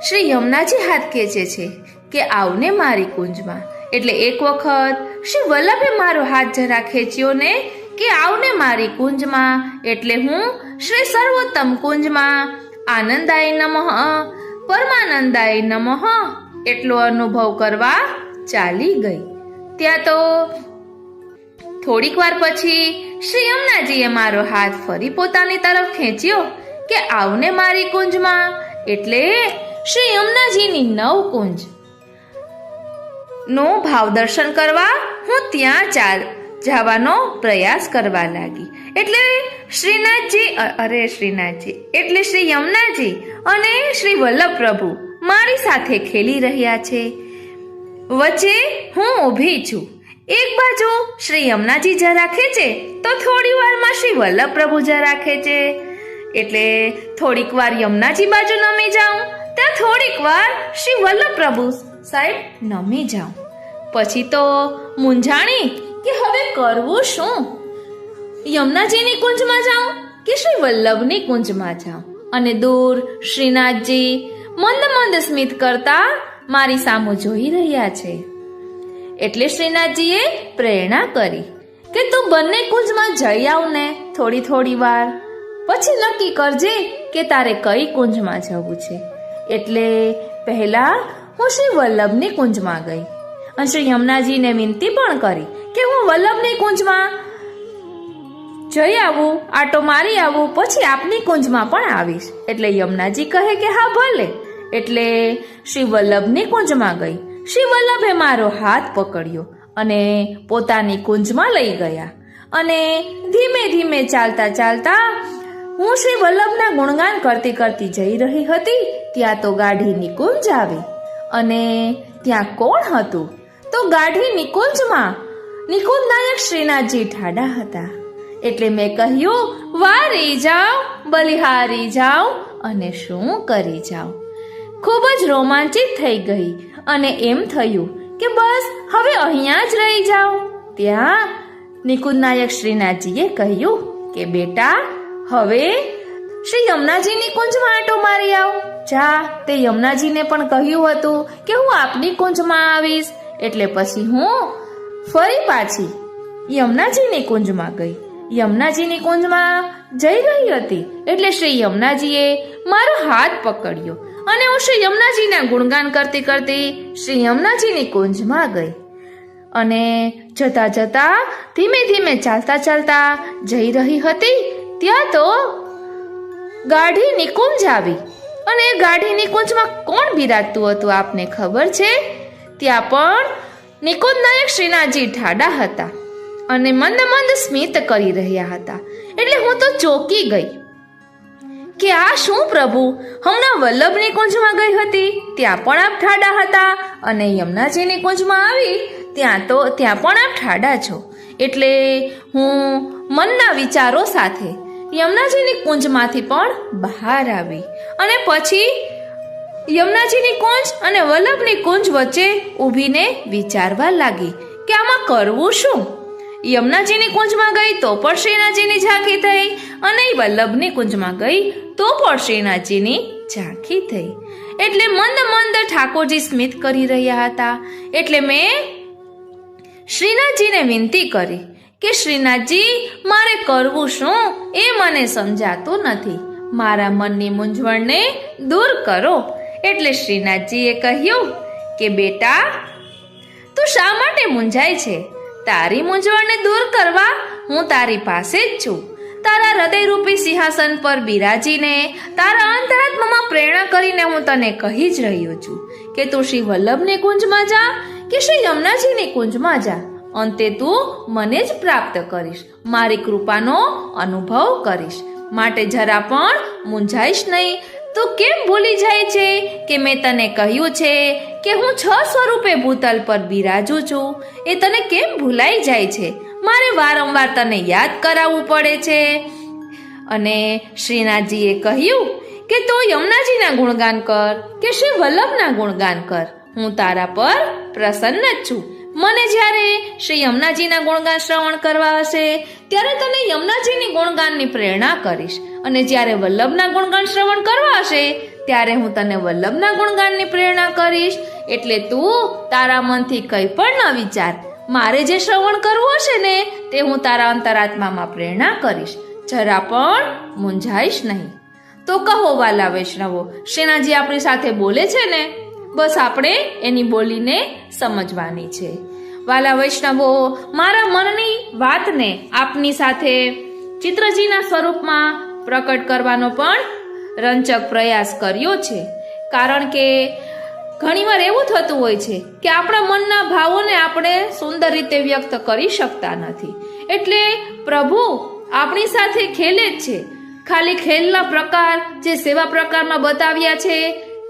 શ્રી યમુનાજી હાથ ખેંચે છે કે આવને મારી કુંજમાં। એટલે એક વખત શ્રી વલ્લભે મારો હાથ જરા ખેંચ્યો ને કે આવને મારી કુંજમાં। એટલે હું શ્રી સર્વોત્તમ કુંજમાં આનંદાય નમઃ, પરમાનંદાય નમઃ એટલો અનુભવ કરવા ચાલી ગઈ। ત્યાં તો થોડીક વાર પછી શ્રી યમુનાજીએ મારો હાથ ફરી પોતાની તરફ ખેંચ્યો કે આવને મારી કુંજમાં। એટલે શ્રી યમુનાજીની 9 કુંજ નો ભાવ દર્શન કરવા હું ત્યાં જવાનો પ્રયાસ કરવા લાગી। એટલે શ્રીનાથજી એટલે શ્રી યમુનાજી અને શ્રી વલ્લભ પ્રભુ મારી સાથે ખેલી રહ્યા છે। વચ્ચે હું ઊભી છું। એક બાજુ શ્રી યમુનાજી જરા ખેંચે તો થોડી વારમાં શ્રી વલ્લભ પ્રભુ જરા ખેંચે. એટલે થોડીક વાર યમુનાજી બાજુ નમી જાઉં, ત્યાં થોડીક વાર શ્રી વલ્લભ પ્રભુ સાહેબ નમી જાઉં. પછી તો મૂંઝાણી કે હવે કરવું શું? યમુનાજીની કુંજમાં જાઉં કે શ્રી વલ્લભની કુંજમાં જાઉં? અને દૂર શ્રીનાથજી મંદ મંદ સ્મિત કરતા મારી સામું જોઈ રહ્યા છે. એટલે શ્રીનાથજીએ પ્રેરણા કરી કે તું બંને કુંજમાં જઈ આવ ને થોડી થોડી વાર, પછી નક્કી કરજે કે તારે કઈ કુંજમાં જવું છે. એટલે પહેલા હું શ્રી વલ્લભની કુંજમાં ગઈ અને શ્રી યમુનાજીને વિનંતી પણ કરી કે હું વલ્લભની કુંજમાં જઈ આવું, આટો મારી આવું, પછી આપની કુંજમાં પણ આવીશ. એટલે યમુનાજી કહે કે હા ભલે. એટલે શ્રી વલ્લભની કુંજમાં ગઈ. શ્રી વલ્લભે મારો હાથ પકડ્યો અને પોતાની કુંજમાં લઈ ગયા. અને ધીમે ધીમે ચાલતા ચાલતા હું શ્રી વલ્લભના ગુણગાન કરતી કરતી જઈ રહી હતી. ત્યાં તો ગાઢીની કુંજ આવી. અને ત્યાં કોણ હતું? તો ગાઢીની કુંજમાં નિકુંજ નાયક શ્રીનાથજી ઠાડા હતા. એટલે મેં કહ્યું, વારી જાઉં, બલિહારી જાઉં અને શું કરી જાઉં. ખૂબ જ રોમાંચિત થઈ ગઈ અને એમ થયું કે બસ હવે અહીંયા જ રહી જાઉં. ત્યાં નિકુંજ નાયક શ્રીનાથજીએ કહ્યું કે બેટા, હવે શ્રી યમુનાજીની કુંજમાં આંટો મારી આવ. જા, તે યમુનાજીને પણ કહ્યું હતું કે હું આપની કુંજમાં આવીશ. એટલે પછી હું ફરી પાછી યમુનાજીની કુંજમાં ગઈ. યમુનાજીની કુંજમાં જઈ રહી હતી એટલે શ્રી યમુનાજીએ મારો હાથ પકડ્યો અને હું શ્રી યમુનાજીના ગુણગાન કરતી કરતી શ્રી યમુનાજીની કુંજમાં ગઈ. અને જતા જતા ધીમે ધીમે ચાલતા ચાલતા જઈ રહી હતી. ત્યાં તો ગાઢીની કુંજ આવી. અને ગાઢીની કુંજમાં કોણ બિરાજતું હતું આપને ખબર છે? ત્યાં પણ નિકુંજ નાયક શ્રીનાથજી ઠાડા હતા અને મંદ મંદ સ્મિત કરી રહ્યા હતા. એટલે હું તો ચોંકી ગઈ કે આ શું પ્રભુ, હમણાં વલ્લભની કુંજમાં ગઈ હતી ત્યાં પણ આપ ઠાડા હતા અને યમુનાજીની કુંજમાં આવી ત્યાં પણ આપ ઠાડા છો. એટલે હું મનના વિચારો સાથે યમુનાજીની કુંજમાંથી પણ બહાર આવી અને પછી યમુનાજીની કુંજ અને વલ્લભની કુંજ વચ્ચે ઊભીને વિચારવા લાગી કે આમાં કરવું શું. યમુનાજીની કુંજમાં ગઈ તો પણ શ્રીનાથજીની ઝાંખી થઈ અને વલ્લભની કુંજમાં ગઈ તો પણ શ્રીનાથજીની ઝાંખી થઈ. એટલે મંદ મંદ ઠાકોરજી સ્મિત કરી રહ્યા હતા. એટલે મેં શ્રીનાથજીને વિનંતી કરી કે શ્રીનાથજી, મારે કરવું શું એ મને સમજાતું નથી, મારા મનની મૂંઝવણને દૂર કરો. એટલે શ્રીનાથજીએ કહ્યું કે બેટા, તું શા માટે મૂંઝાય છે? તારી મૂંઝવણને દૂર કરવા હું તારી પાસે જ છું. તારા હૃદયરૂપી સિંહાસન પર બિરાજીને તારા અંતરાત્મામાં પ્રેરણા કરીને હું તને કહી જ રહ્યો છું કે તું શ્રી વલ્લભની કુંજમાં જા કે શ્રી યમુનાજીની કુંજમાં જા, અંતે તું મને જ પ્રાપ્ત કરીશ, મારી કૃપાનો અનુભવ કરીશ. માટે જરા પણ મૂંઝાઈશ નહીં. તું કેમ ભૂલી જાય છે કે મેં તને કહ્યું છે કે હું 6 સ્વરૂપે ભૂતલ પર બિરાજું છું? એ તને કેમ ભૂલાઈ જાય છે? મારે વારંવાર તને યાદ કરાવવું પડે છે. અને શ્રીનાથજીએ કહ્યું કે તું યમુનાજીના ગુણગાન કર કે શ્રી વલ્લભના ગુણગાન કર, હું તારા પર પ્રસન્ન જ છું. મને જ્યારે શ્રી યમુનાજીના ગુણગાન શ્રવણ કરવા હશે ત્યારે તને યમુનાજીની ગુણગાનની પ્રેરણા કરીશ, અને જ્યારે વલ્લભના ગુણગાન શ્રવણ કરવા હશે ત્યારે હું તને વલ્લભના ગુણગાનની પ્રેરણા કરીશ. એટલે તું તારા મનથી કંઈ પણ ન વિચાર, મારે જે શ્રવણ કરવું હશે ને તે હું તારા અંતરાત્મામાં પ્રેરણા કરીશ. જરા પણ મૂંઝાઈશ નહીં. તો કહો વાલા વૈષ્ણવો, શ્રીનાથજી આપણી સાથે બોલે છે ને, બસ આપણે એની બોલીને સમજવાની છે. વાલા વૈષ્ણવો, મારા મનની વાતને આપની સાથે ચિત્રજીના સ્વરૂપમાં પ્રકટ કરવાનો પણ રંચક પ્રયાસ કર્યો છે. કારણ કે ઘણીવાર એવું થતું હોય છે કે આપણા મનના ભાવોને આપણે સુંદર રીતે વ્યક્ત કરી શકતા નથી. એટલે પ્રભુ આપણી સાથે ખેલે જ છે. ખાલી ખેલના પ્રકાર જે સેવા પ્રકારમાં બતાવ્યા છે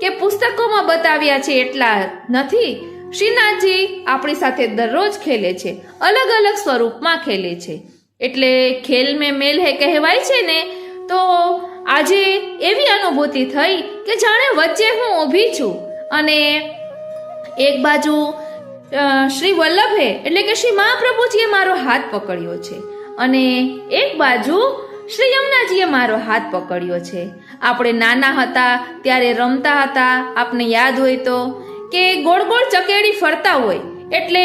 કે પુસ્તકોમાં બતાવ્યા છે એટલા નથી. શ્રીનાથજી આપણી સાથે દરરોજ ખેલે છે, અલગ અલગ સ્વરૂપમાં ખેલે છે. એટલે ખેલ મેં મેલ હે કહેવાય છે ને. તો આજે એવી અનુભૂતિ થઈ કે જાણે વચ્ચે હું ઊભી છું અને એક બાજુ શ્રી વલ્લભે એટલે કે શ્રી મહાપ્રભુજીએ મારો હાથ પકડ્યો છે અને એક બાજુ શ્રી યમુનાજીએ મારો હાથ પકડ્યો છે. આપણે નાના હતા ત્યારે રમતા હતા, આપને યાદ હોય તો, કે ગોળ ગોળ ચકેડી ફરતા હોય એટલે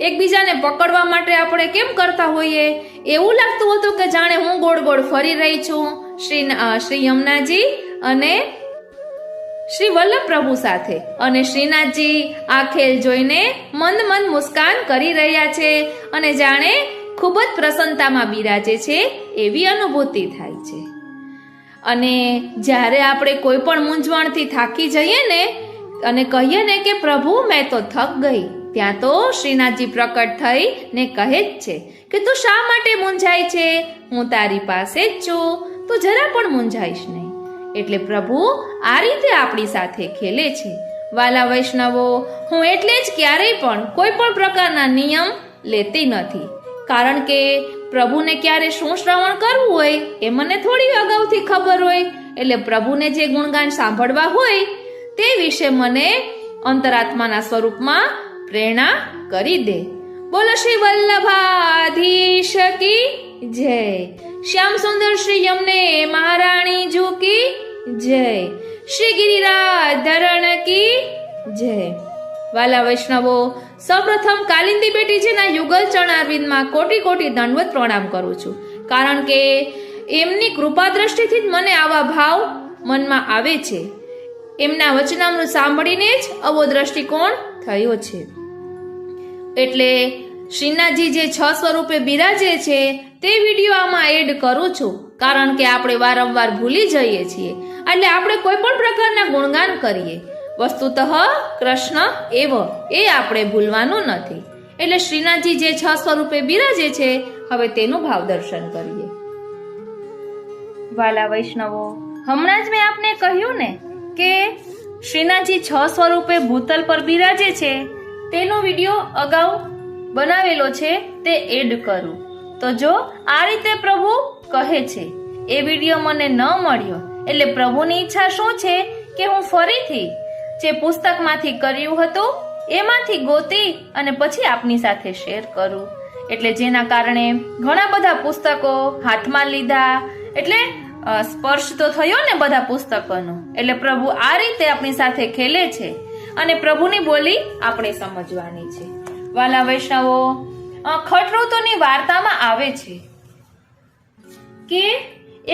એકબીજાને પકડવા માટે આપણે કેમ કરતા હોઈએ, એવું લાગતું હતું કે જાણે હું ગોળ ગોળ ફરી રહી છું શ્રી યમુનાજી અને શ્રી વલ્લભ પ્રભુ સાથે. અને શ્રીનાથજી આ ખેલ જોઈને મંદ મંદ મુસ્કાન કરી રહ્યા છે અને જાણે ખૂબ જ પ્રસન્નતામાં બિરાજે છે એવી અનુભૂતિ થાય છે. અને જ્યારે આપણે કોઈ પણ મૂંઝવણથી થાકી જઈએ ને અને કહીએ ને કે પ્રભુ મેં તો થક ગઈ, ત્યાં તો શ્રીનાથજી પ્રકટ થઈ ને કહે જ છે કે તું શા માટે મૂંઝાય છે, હું તારી પાસે જ છું, તું જરા પણ મૂંઝાઈશ નહીં. એટલે પ્રભુ આ રીતે આપણી સાથે ખેલે છે. વાલા વૈષ્ણવો, હું એટલે જ ક્યારેય પણ કોઈ પણ પ્રકારના નિયમ લેતી નથી, કારણ કે પ્રભુને ક્યારે શું શ્રવણ કરવું હોય એ મને થોડી અગાઉથી ખબર હોય. એટલે પ્રભુને જે ગુણગાન સાંભળવા હોય તે વિશે મને અંતરાત્માના સ્વરૂપમાં પ્રેરણા કરી દે. બોલો શ્રી વલ્લભાધીશ કી જય. શ્યામ સુંદર શ્રી યમને મહારાણી જુ કી જય. શ્રી ગિરિરાજ ધરણ કી જય. વાલા વૈષ્ણવો, સૌપ્રથમ કાલિંદી બેટીજીના યુગલ ચરણારવિંદમાં કોટી કોટી દંડવત પ્રણામ કરું છું, કારણ કે એમની કૃપા દ્રષ્ટિથી જ મને આવા ભાવ મનમાં આવે છે. એમના વચનામૃત સાંભળીને જ આવો દ્રષ્ટિકોણ થયો છે. એટલે શ્રીનાથજી જે 6 સ્વરૂપે બિરાજે છે તે વિડીયો આમાં એડ કરું છું, કારણ કે આપણે વારંવાર ભૂલી જઈએ છીએ. એટલે આપણે કોઈ પણ પ્રકારના ગુણગાન કરીએ, વસ્તુતઃ કૃષ્ણ એવ એ આપણે ભૂલવાનું નથી. એટલે શ્રીનાથજી જે 6 સ્વરૂપે બિરાજે છે હવે તેનું ભાવ દર્શન કરીએ. વાલા વૈષ્ણવો, હમણાં જ મેં આપને કહ્યું ને કે શ્રીનાથજી 6 સ્વરૂપે ભૂતલ પર બિરાજે છે, તેનો વિડીયો અગાઉ બનાવેલો છે, તે એડ કરું. તો જો આ રીતે પ્રભુ કહે છે, એ વિડીયો મને ન મળ્યો એટલે પ્રભુની ઈચ્છા શું છે કે હું ફરીથી જે પુસ્તકમાંથી કર્યું હતું એમાંથી ગોતી અને પછી આપની સાથે શેર કરું. એટલે જેના કારણે ઘણા બધા પુસ્તકો હાથમાં લીધા, એટલે સ્પર્શ તો થયો ને બધા પુસ્તકોનો. એટલે પ્રભુ આ રીતે આપણી સાથે ખેલે છે અને પ્રભુની બોલી આપણે સમજવાની છે. વાલા વૈષ્ણવો, ખટઋતુની વાર્તામાં આવે છે કે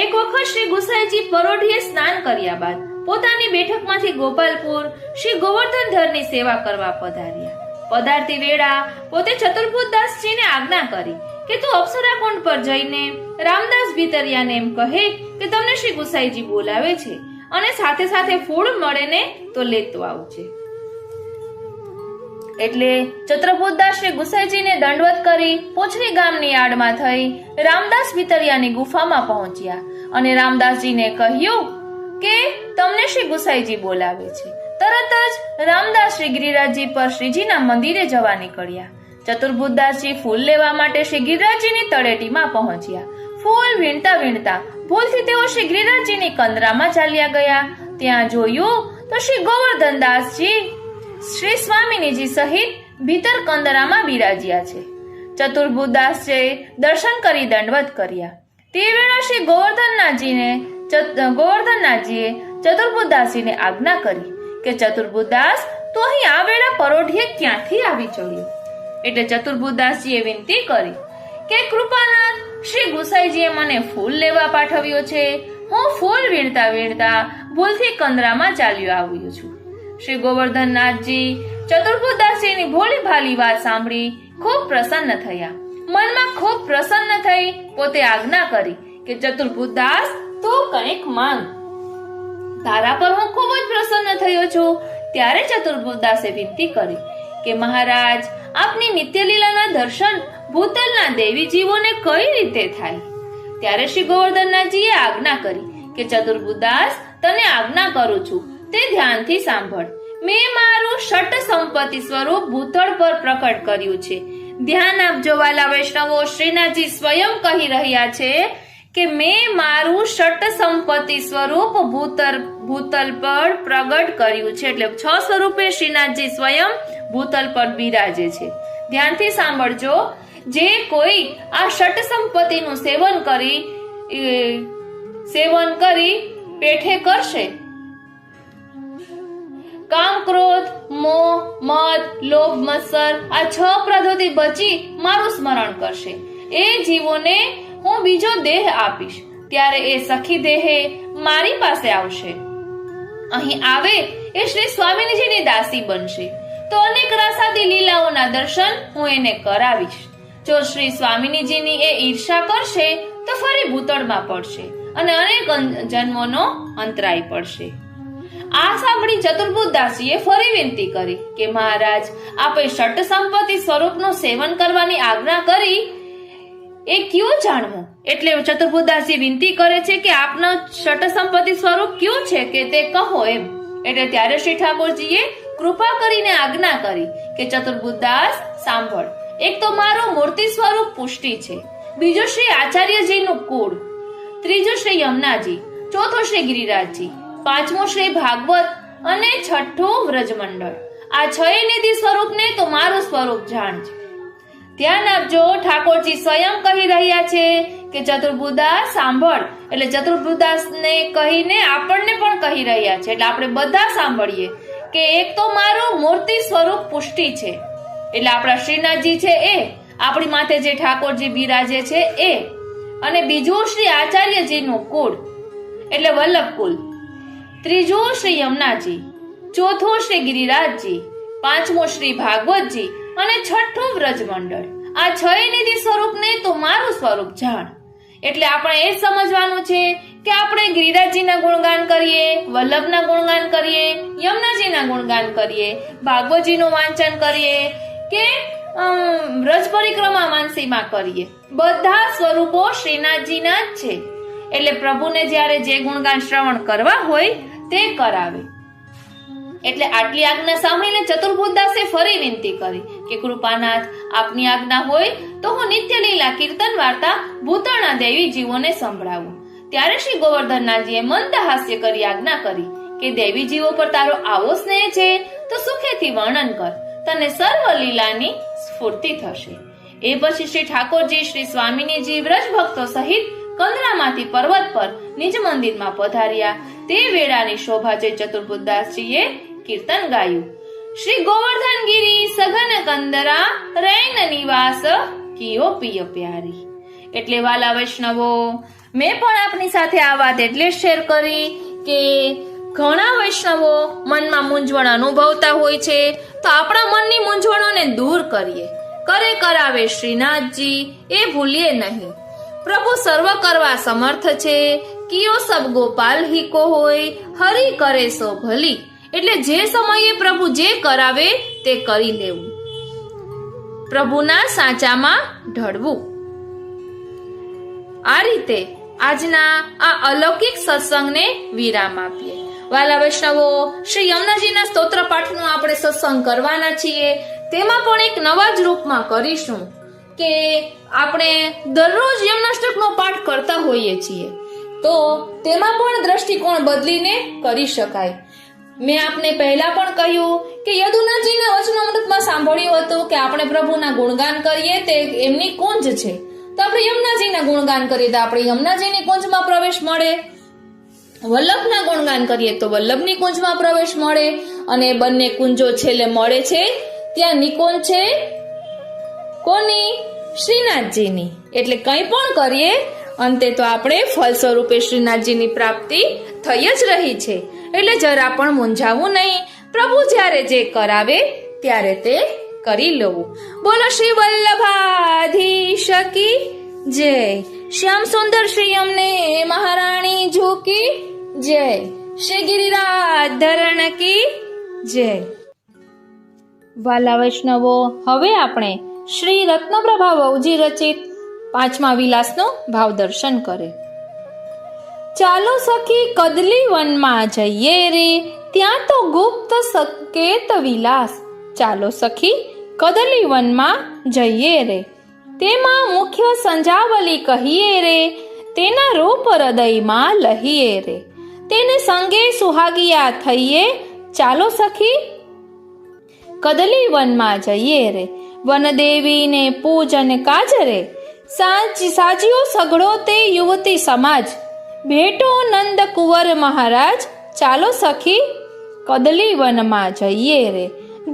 એક વખત શ્રી ગુસાઈજી પરોઢીએ સ્નાન કર્યા બાદ પોતાની બેઠકમાંથી ગોપાલપુર શ્રી ગોવર્ધનધરની સેવા કરવા પધાર્યા. પધારતી વેળા પોતે ચતુર્ભુજદાસજીને આજ્ઞા કરી કે તું અપ્સરાકુંડ પર જઈને રામદાસ ભીતરિયાને એમ કહે કે તમને શ્રી ગુસાઈજી બોલાવે છે અને સાથે સાથે ફૂલ મળે ને તો લેતો આવજે. એટલે ચતુર્ભુજદાસ શ્રી ગુસાઈજીને દંડવત કરી પોછરી ગામની આડમાં થઈ રામદાસ ભીતરિયાની ગુફામાં પહોંચ્યા અને રામદાસજીને કહ્યું કે તમને શ્રી ગુસાઈજી બોલાવે છે. તરત જ રામદાસ શ્રી ગિરિરાજજી પર શ્રીજીના મંદિરે જવા નીકળ્યા. ચતુર્ભુજદાસજી ફૂલ લેવા માટે શ્રી ગિરિરાજજીની તળેટીમાં પહોંચ્યા. ફૂલ વીણતા વીણતા ભૂલથી તેઓ શ્રી ગિરિરાજજીની કંદરામાં ચાલ્યા ગયા. ત્યાં જોયું તો શ્રી ગોવર્ધનદાસજી શ્રી સ્વામિનીજી સહિત ભીતર કંદરામાં બિરાજ્યા છે. ચતુર્ભુજદાસજીએ દર્શન કરી દંડવત કર્યા. તે વેળા શ્રી ગોવર્ધનનાથજીએ ચતુર્ભુજદાસજીને આજ્ઞા કરી કે ચતુર્ભુજદાસ તો અહીં આ વેળા પરોઢીએ ક્યાંથી આવી ચડ્યો. એટલે ચતુર્ભુજદાસજીએ વિનંતી કરી કે કૃપાનાથ, શ્રી ગુસાઈજીએ મને ફૂલ લેવા પાઠવ્યો છે, હું ફૂલ વીણતા વીણતા ભૂલથી કંદરામાં ચાલ્યો આવ્યો છું. શ્રી ગોવર્ધનનાથજી ચતુર્ભુજદાસજીની ભોળી ભાલી વાત સાંભળી ખૂબ પ્રસન્ન થયા. મનમાં ખૂબ પ્રસન્ન થઈ પોતે આજ્ઞા કરી કે ચતુર્ભુજદાસ તું કંઈક માંગ, તારા પર હું ખૂબ જ પ્રસન્ન થયો છું. ત્યારે ચતુર્ભુજદાસે વિનંતી કરી કે મહારાજ, આપની નિત્યલીલાના દર્શન ભૂતલના દેવી જીવોને કઈ રીતે થાય? ત્યારે શ્રી ગોવર્ધનનાથજીએ આજ્ઞા કરી કે ચતુર્ભુજદાસ, તને આજ્ઞા કરું છું તે ધ્યાનથી સાંભળ મેં મારું ષટ સંપત્તિ સ્વરૂપ ભૂતળ પર પ્રકટ કર્યું છે. ધ્યાન આપજો વાલા વૈષ્ણવો, શ્રીનાથજી સ્વયં કહી રહ્યા છે કે મેં મારું ષટ સંપત્તિ સ્વરૂપ ભૂતલ પર પ્રગટ કર્યું છે. એટલે 6 સ્વરૂપે શ્રીનાથજી સ્વયં ભૂતલ પર બિરાજે છે. ધ્યાનથી સાંભળજો, જે કોઈ આ ષટ સંપત્તિનું સેવન કરી પેઠે કરશે, કામ, ક્રોધ, મોહ, મદ, લોભ, મત્સર આ 6 પ્રવૃત્તિ બચી મારું સ્મરણ કરશે, એ જીવોને હું બીજો દેહ આપીશ. ત્યારે એ સખી દેહે મારી પાસે આવશે. અહીં આવે એ શ્રી સ્વામિનીજીની દાસી બનશે. તો અનેક રસાદી લીલાઓના દર્શન હું એને કરાવીશ. જો શ્રી સ્વામિનીજીની એ ઈર્ષા કરશે તો ફરી ભૂતળમાં પડશે અને અનેક જન્મોનો અંતરાય પડશે. આ સાંભળી ચતુર્બુદ્ધદાસીએ ફરી વિનંતી કરી કે મહારાજ, આપે ષટ સંપત્તિ સ્વરૂપનું સેવન કરવાની આજ્ઞા કરી, એ કયું જાણવું? એટલે ચતુર્બુદ્ધદાસી વિનંતી કરે છે કે આપનો ષટ સંપત્તિ સ્વરૂપ કયું છે કે તે કહો એમ. એટલે ત્યારે શ્રી ઠાકોરજીએ કૃપા કરીને આજ્ઞા કરી કે ચતુર્બુદ્ધદાસ સાંભળ, એક તો મારું મૂર્તિ સ્વરૂપ પુષ્ટિ છે, બીજું શ્રી આચાર્યજીનું કુળ, ત્રીજું શ્રી યમુનાજી, ચોથું શ્રી ગિરિરાજજી, પાંચમું શ્રી ભાગવત અને છઠ્ઠું વ્રજમંડળ. આ 6 નિધિ સ્વરૂપને તો મારું સ્વરૂપ જાણજે. ધ્યાન આપજો, ઠાકોરજી સ્વયં કહી રહ્યા છે કે ચતુર્બુદ્ધદાસ સાંભળ. એટલે ચતુર્બુદ્ધદાસને કહીને આપણને પણ કહી રહ્યા છે. એટલે આપણે બધા સાંભળીએ કે એક તો મારું મૂર્તિ સ્વરૂપ પુષ્ટિ છે, એટલે આપણા શ્રીનાથજી છે એ, આપણી માથે જે ઠાકોરજી બિરાજે છે એ, અને બીજું શ્રી આચાર્યજીનું કુળ એટલે વલ્લભ કુલ, ત્રીજું શ્રી યમુનાજી, ચોથું શ્રી ગિરિરાજજી, પાંચમું શ્રી ભાગવતજી અને છઠ્ઠું વ્રજમંડળ. આ 6 નિધિ સ્વરૂપને તો મારું સ્વરૂપ જાણ. એટલે આપણે એ સમજવાનું છે કે આપણે ગિરિરાજજીના ગુણગાન કરીએ, વલ્લભના ગુણગાન કરીએ, યમુનાજીના ગુણગાન કરીએ, ભાગવતજીનું વાંચન કરીએ કે વ્રજ પરિક્રમા માનસીમાં કરીએ, બધા સ્વરૂપો શ્રીનાથજીના જ છે. એટલે પ્રભુને જ્યારે જે ગુણગાન શ્રવણ કરવા હોય તે કરાવે. એટલે આટલી આજ્ઞા સાંભળીને ચતુર્બુદ્ધદાસે ફરી વિનંતી કરી કે કૃપાનાથ, આપની આજ્ઞા હોય તો હું નિત્ય લીલા કીર્તન વાર્તા ભૂતળના દેવી જીવોને સંભળાવું. ત્યારે શ્રી ગોવર્ધનનાથજીએ મંદ હાસ્ય કરી આજ્ઞા કરી કે દેવી જીવો પર તારો આવો સ્નેહ છે તો સુખેથી વર્ણન કર, તને સર્વ લીલાની સ્ફૂર્તિ થશે. એ પછી શ્રી ઠાકોરજી શ્રી સ્વામિનીજી વ્રજ ભક્તો સહિત કંદરામાંથી પર્વત પર નિજ મંદિરમાં પધાર્યા. તે વેળાની શોભા જોઈ ચતુર્બુદ્ધદાસજીએ કીર્તન ગાયું, શ્રી ગોવર્ધન ગિરી સઘન કંદરા રૈન નિવાસ કિયો પિય પ્યારી. એટલે વાલા વૈષ્ણવો, મેં પણ આપની સાથે આ વાત એટલે શેર કરી કે ઘણા વૈષ્ણવો મનમાં મૂંઝવણ અનુભવતા હોય છે, તો આપણા મનની મૂંઝવણોને દૂર કરીએ. કરે કરાવે શ્રીનાથજી, એ ભૂલીએ નહીં. પ્રભુ સર્વ કરવા સમર્થ છે, કિયો સબ ગોપાલ હિકો હોય, હરિ કરે સો ભલી. એટલે જે સમયે પ્રભુ જે કરાવે તે કરી લેવું, પ્રભુના સાચામાં ઢળવું. આ રીતે આજના આ અલૌકિક સત્સંગને વિરામ આપીએ. વાલા વૈષ્ણવો, શ્રી યમુનાજીના સ્તોત્ર પાઠનો આપણે સત્સંગ કરવાના છીએ. તેમાં પણ એક નવા જ રૂપમાં કરીશું કે આપણે દરરોજ યમુનાષ્ટકનો પાઠ કરતા હોઈએ છીએ, તો તેમાં પણ દ્રષ્ટિકોણ બદલીને કરી શકાય. મેં આપને પહેલા પણ કહ્યું કે યદુનાથજીના વચનામૃતમાં સાંભળ્યું હતું કે આપણે પ્રભુના ગુણગાન કરીએ તે એમની કુંજ છે, તો આપણે યમુનાજીના ગુણગાન કરીએ તો આપણે યમુનાજીની કુંજમાં પ્રવેશ મળે, વલ્લભના ગુણગાન કરીએ તો વલ્લભની કુંજમાં પ્રવેશ મળે, અને બંને કુંજો છેલ્લે મળે છે ત્યાં નિકુંજ છે કોની? શ્રીનાથજીની. એટલે કંઈ પણ કરીએ અંતે તો આપણે ફળ સ્વરૂપે શ્રીનાથજીની પ્રાપ્તિ થઈ જ રહી છે. એટલે જરા પણ મૂંઝાવું નહીં, પ્રભુ જ્યારે જે કરાવે ત્યારે તે કરી લેવું. બોલો શ્રી વલ્લભાધીશ કી જય, શ્યામ સુંદર શ્રી અમને મહારાણી ઝૂકી જય, શ્રી ગિરિરાજ ધરણ કી જય. વાલા વૈષ્ણવો, હવે આપણે શ્રી રત્નપ્રભા વહુજી રચિત 5મા વિલાસનો ભાવ દર્શન કરે. ચાલો સખી કદલી વનમાં જઈએ રે, ત્યાં તો ગુપ્ત સંકેત વિલાસ. ચાલો સખી કદલી વનમાં જઈએ રે. તેમાં મુખ્ય સંજાવલી કહીએ રે, તેના રૂપ હૃદયમાં લહીએ રે. તેને સંગે સુહાગિયા થઈએ, ચાલો સખી કદલી વનમાં જઈએ રે. વનદેવીને પૂજન કાજ રે, સાજ્યો સઘળો તે યુવતી સમાજ. ભેટો નંદ કુંવર મહારાજ, ચાલો સખી કદલી વનમાં જઈએ રે.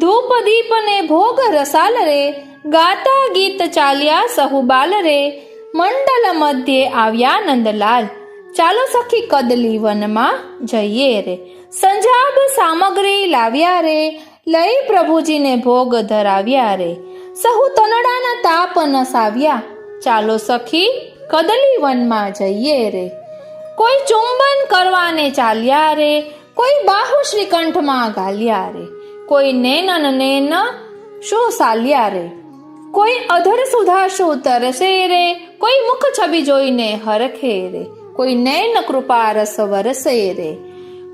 ધૂપ દીપ ને ભોગ રસાલ રે, ગાતા ગીત ચાલ્યા સહુબાલ રે. મંડલ મધ્યે આવ્યા નંદલાલ, ચાલો સખી કદલી વનમાં જઈએ રે. સંજાબ સામગ્રી લાવ્યા રે, લઈ પ્રભુજીને ભોગ ધરાવ્યા રે. સહુ તનડાના તાપ નસાવ્યા, ચાલો સખી કદલી વનમાં જઈએ રે. કોઈ ચુંબન કરવાને ચાલ્યા રે, કોઈ બાહુ શ્રીકંઠમાં ગાલ્યા રે. કોઈ નેન શું સાલ્યા રે, કોઈ અધર સુધા શું તરસે રે. કોઈ મુખ છબી જોઈને હરખે રે, કોઈ નૈન કૃપા રસ વરસે રે.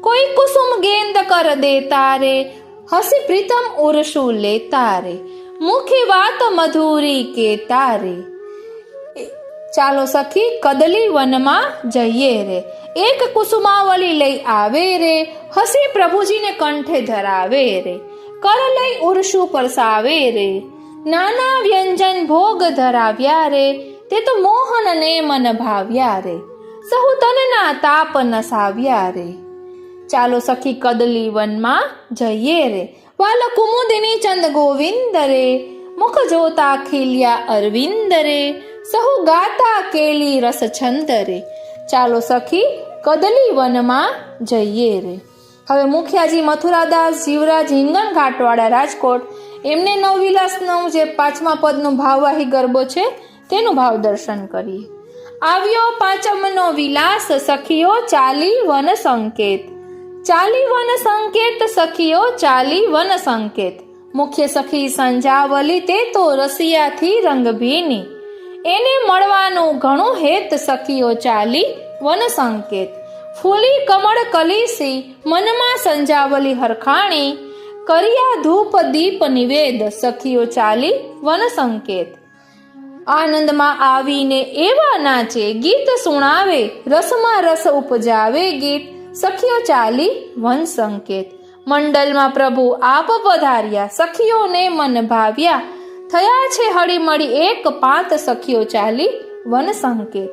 કોઈ કુસુમ ગેંદ કર દેતા રે, હસી પ્રીતમ ઉર્ષુ લેતા રે. મુખી વાત મધુરી કેતા રે, ચાલો સખી કદલી વનમાં જઈએ રે. એક કુસુમાવલી લઈ આવે રે, હસી પ્રભુજીને કંઠે ધરાવે રે. કર લઈ ઉર્ષુ પરસાવે રે, નાના વ્યંજન ભોગ ધરાવ્યા રે. તે તો મોહન ને મન ભાવ્યા રે, સહુ તનના તાપ નસાવ્યા રે. ચાલો સખી કદલી વનમાં જઈએ રે. વાલ કુમુદિની ચંદ ગોવિંદ રે, મુખ જોતા ખીલ્યા અરવિંદ રે. સહુ ગાતા કેલી રસ છંદ રે, ચાલો સખી કદલી વનમાં જઈએ રે. હવે મુખિયાજી મથુરાદાસ જીવરાજ હિંગણ ઘાટવાળા રાજકોટ, એમને નવવિલાસનો જે 5મા પદનો ભાવવાહી ગરબો છે તેનું ભાવ દર્શન કરીએ. આવ્યો 5મનો વિલાસ, સખીઓ ચાલી વન સંકેત. ચાલી વન સંકેત સખીઓ ચાલી વન સંકેત. મુખ્ય સખી સંજાવલી તે તો રસિયાથી રંગભીની, એને મળવાનું ઘણું હેત સખીઓ ચાલી વન સંકેત. ફૂલી કમળ કલીસી મનમાં સંજાવલી હરખાણી, કર્યા ધૂપ દીપ નિવેદ સખીઓ ચાલી વન સંકેત. આનંદમાં આવીને એવા નાચે, ગીત સુણાવે રસમાં રસ ઉપજાવે ગીત સખીઓ ચાલી વન સંકેત. મંડલમાં પ્રભુ આપ પધાર્યા, સખીઓને મન ભાવ્યા. થયા છે હળીમળી એક પાંત સખીઓ ચાલી વન સંકેત.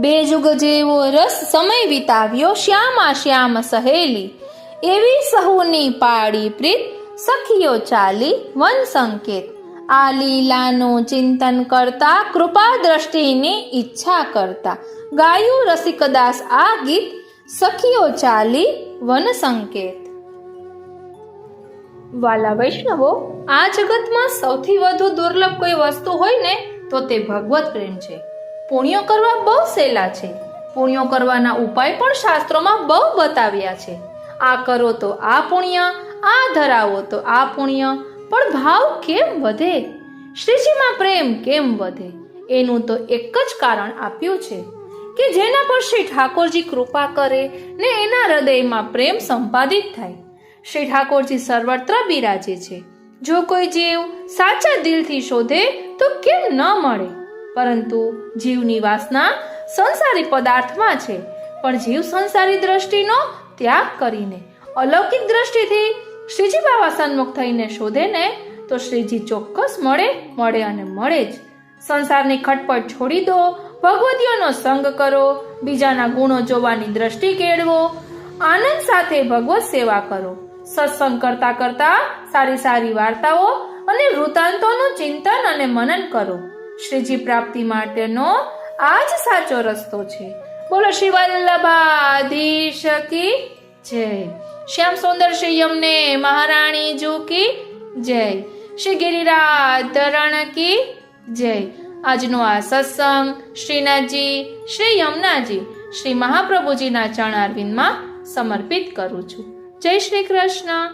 બે જુગ જેવો રસ સમય વિતાવ્યો, શ્યામા શ્યામ સહેલી. એવી સહુની પાડી પ્રીત સખીઓ ચાલી વન સંકેત. આ લીલાનું ચિંતન કરતા, કૃપા દ્રષ્ટિની ઈચ્છા કરતા, ગાયું રસિકદાસ આ ગીત સખીઓ ચાલી વન સંકેત. વાલા વૈષ્ણવો, આ જગતમાં સૌથી વધુ દુર્લભ કોઈ વસ્તુ હોય ને તો તે ભગવત પ્રેમ છે. પુણ્યો કરવા બહુ સહેલા છે. પુણ્યો કરવાના ઉપાય પણ શાસ્ત્રોમાં બહુ બતાવ્યા છે. આ કરો તો આ પુણ્ય, આ ધરાવો તો આ પુણ્ય. પણ ભાવ કેમ વધે, શ્રીજીમાં પ્રેમ કેમ વધે, એનું તો એક જ કારણ આપ્યું છે કે જેના પર શ્રી ઠાકોરજી કૃપા કરે ને એના હૃદયમાં પ્રેમ સંપાદિત થાય. શ્રી ઠાકોરજી સર્વત્ર બિરાજે છે. જો કોઈ જીવ સાચા દિલથી શોધે તો કેમ ન મળે. પરંતુ જીવની વાસના સંસારી પદાર્થમાં છે. પણ જીવ સંસારી દ્રષ્ટિનો ત્યાગ કરીને અલૌકિક દ્રષ્ટિથી શ્રીજી બાવા સન્મુખ થઈને શોધે ને તો શ્રીજી ચોક્કસ મળે અને મળે જ. સંસારની ખટપટ છોડી દો, ભગવતીઓનો સંગ કરો, બીજાના ગુણો જોવાની દ્રષ્ટિ કેળવો, આનંદ સાથે ભગવત સેવા કરો. સત્સંગ કરતા કરતા સારી સારી વાર્તાઓ અને વૃત્તાંતોનું ચિંતન અને મનન કરો. શ્રીજી પ્રાપ્તિ માટેનો આ જ સાચો રસ્તો છે. બોલો શ્રી વલ્લભાધીશ કી જય. શ્યામ સુંદર શ્રી યમને મહારાણી જુ કી જય. શ્રી ગિરિરાધરણ કી જય. આજનો આ સત્સંગ શ્રીનાથજી, શ્રી યમુનાજી, શ્રી મહાપ્રભુજીના ચરણારવિંદમાં સમર્પિત કરું છું. જય શ્રી કૃષ્ણ.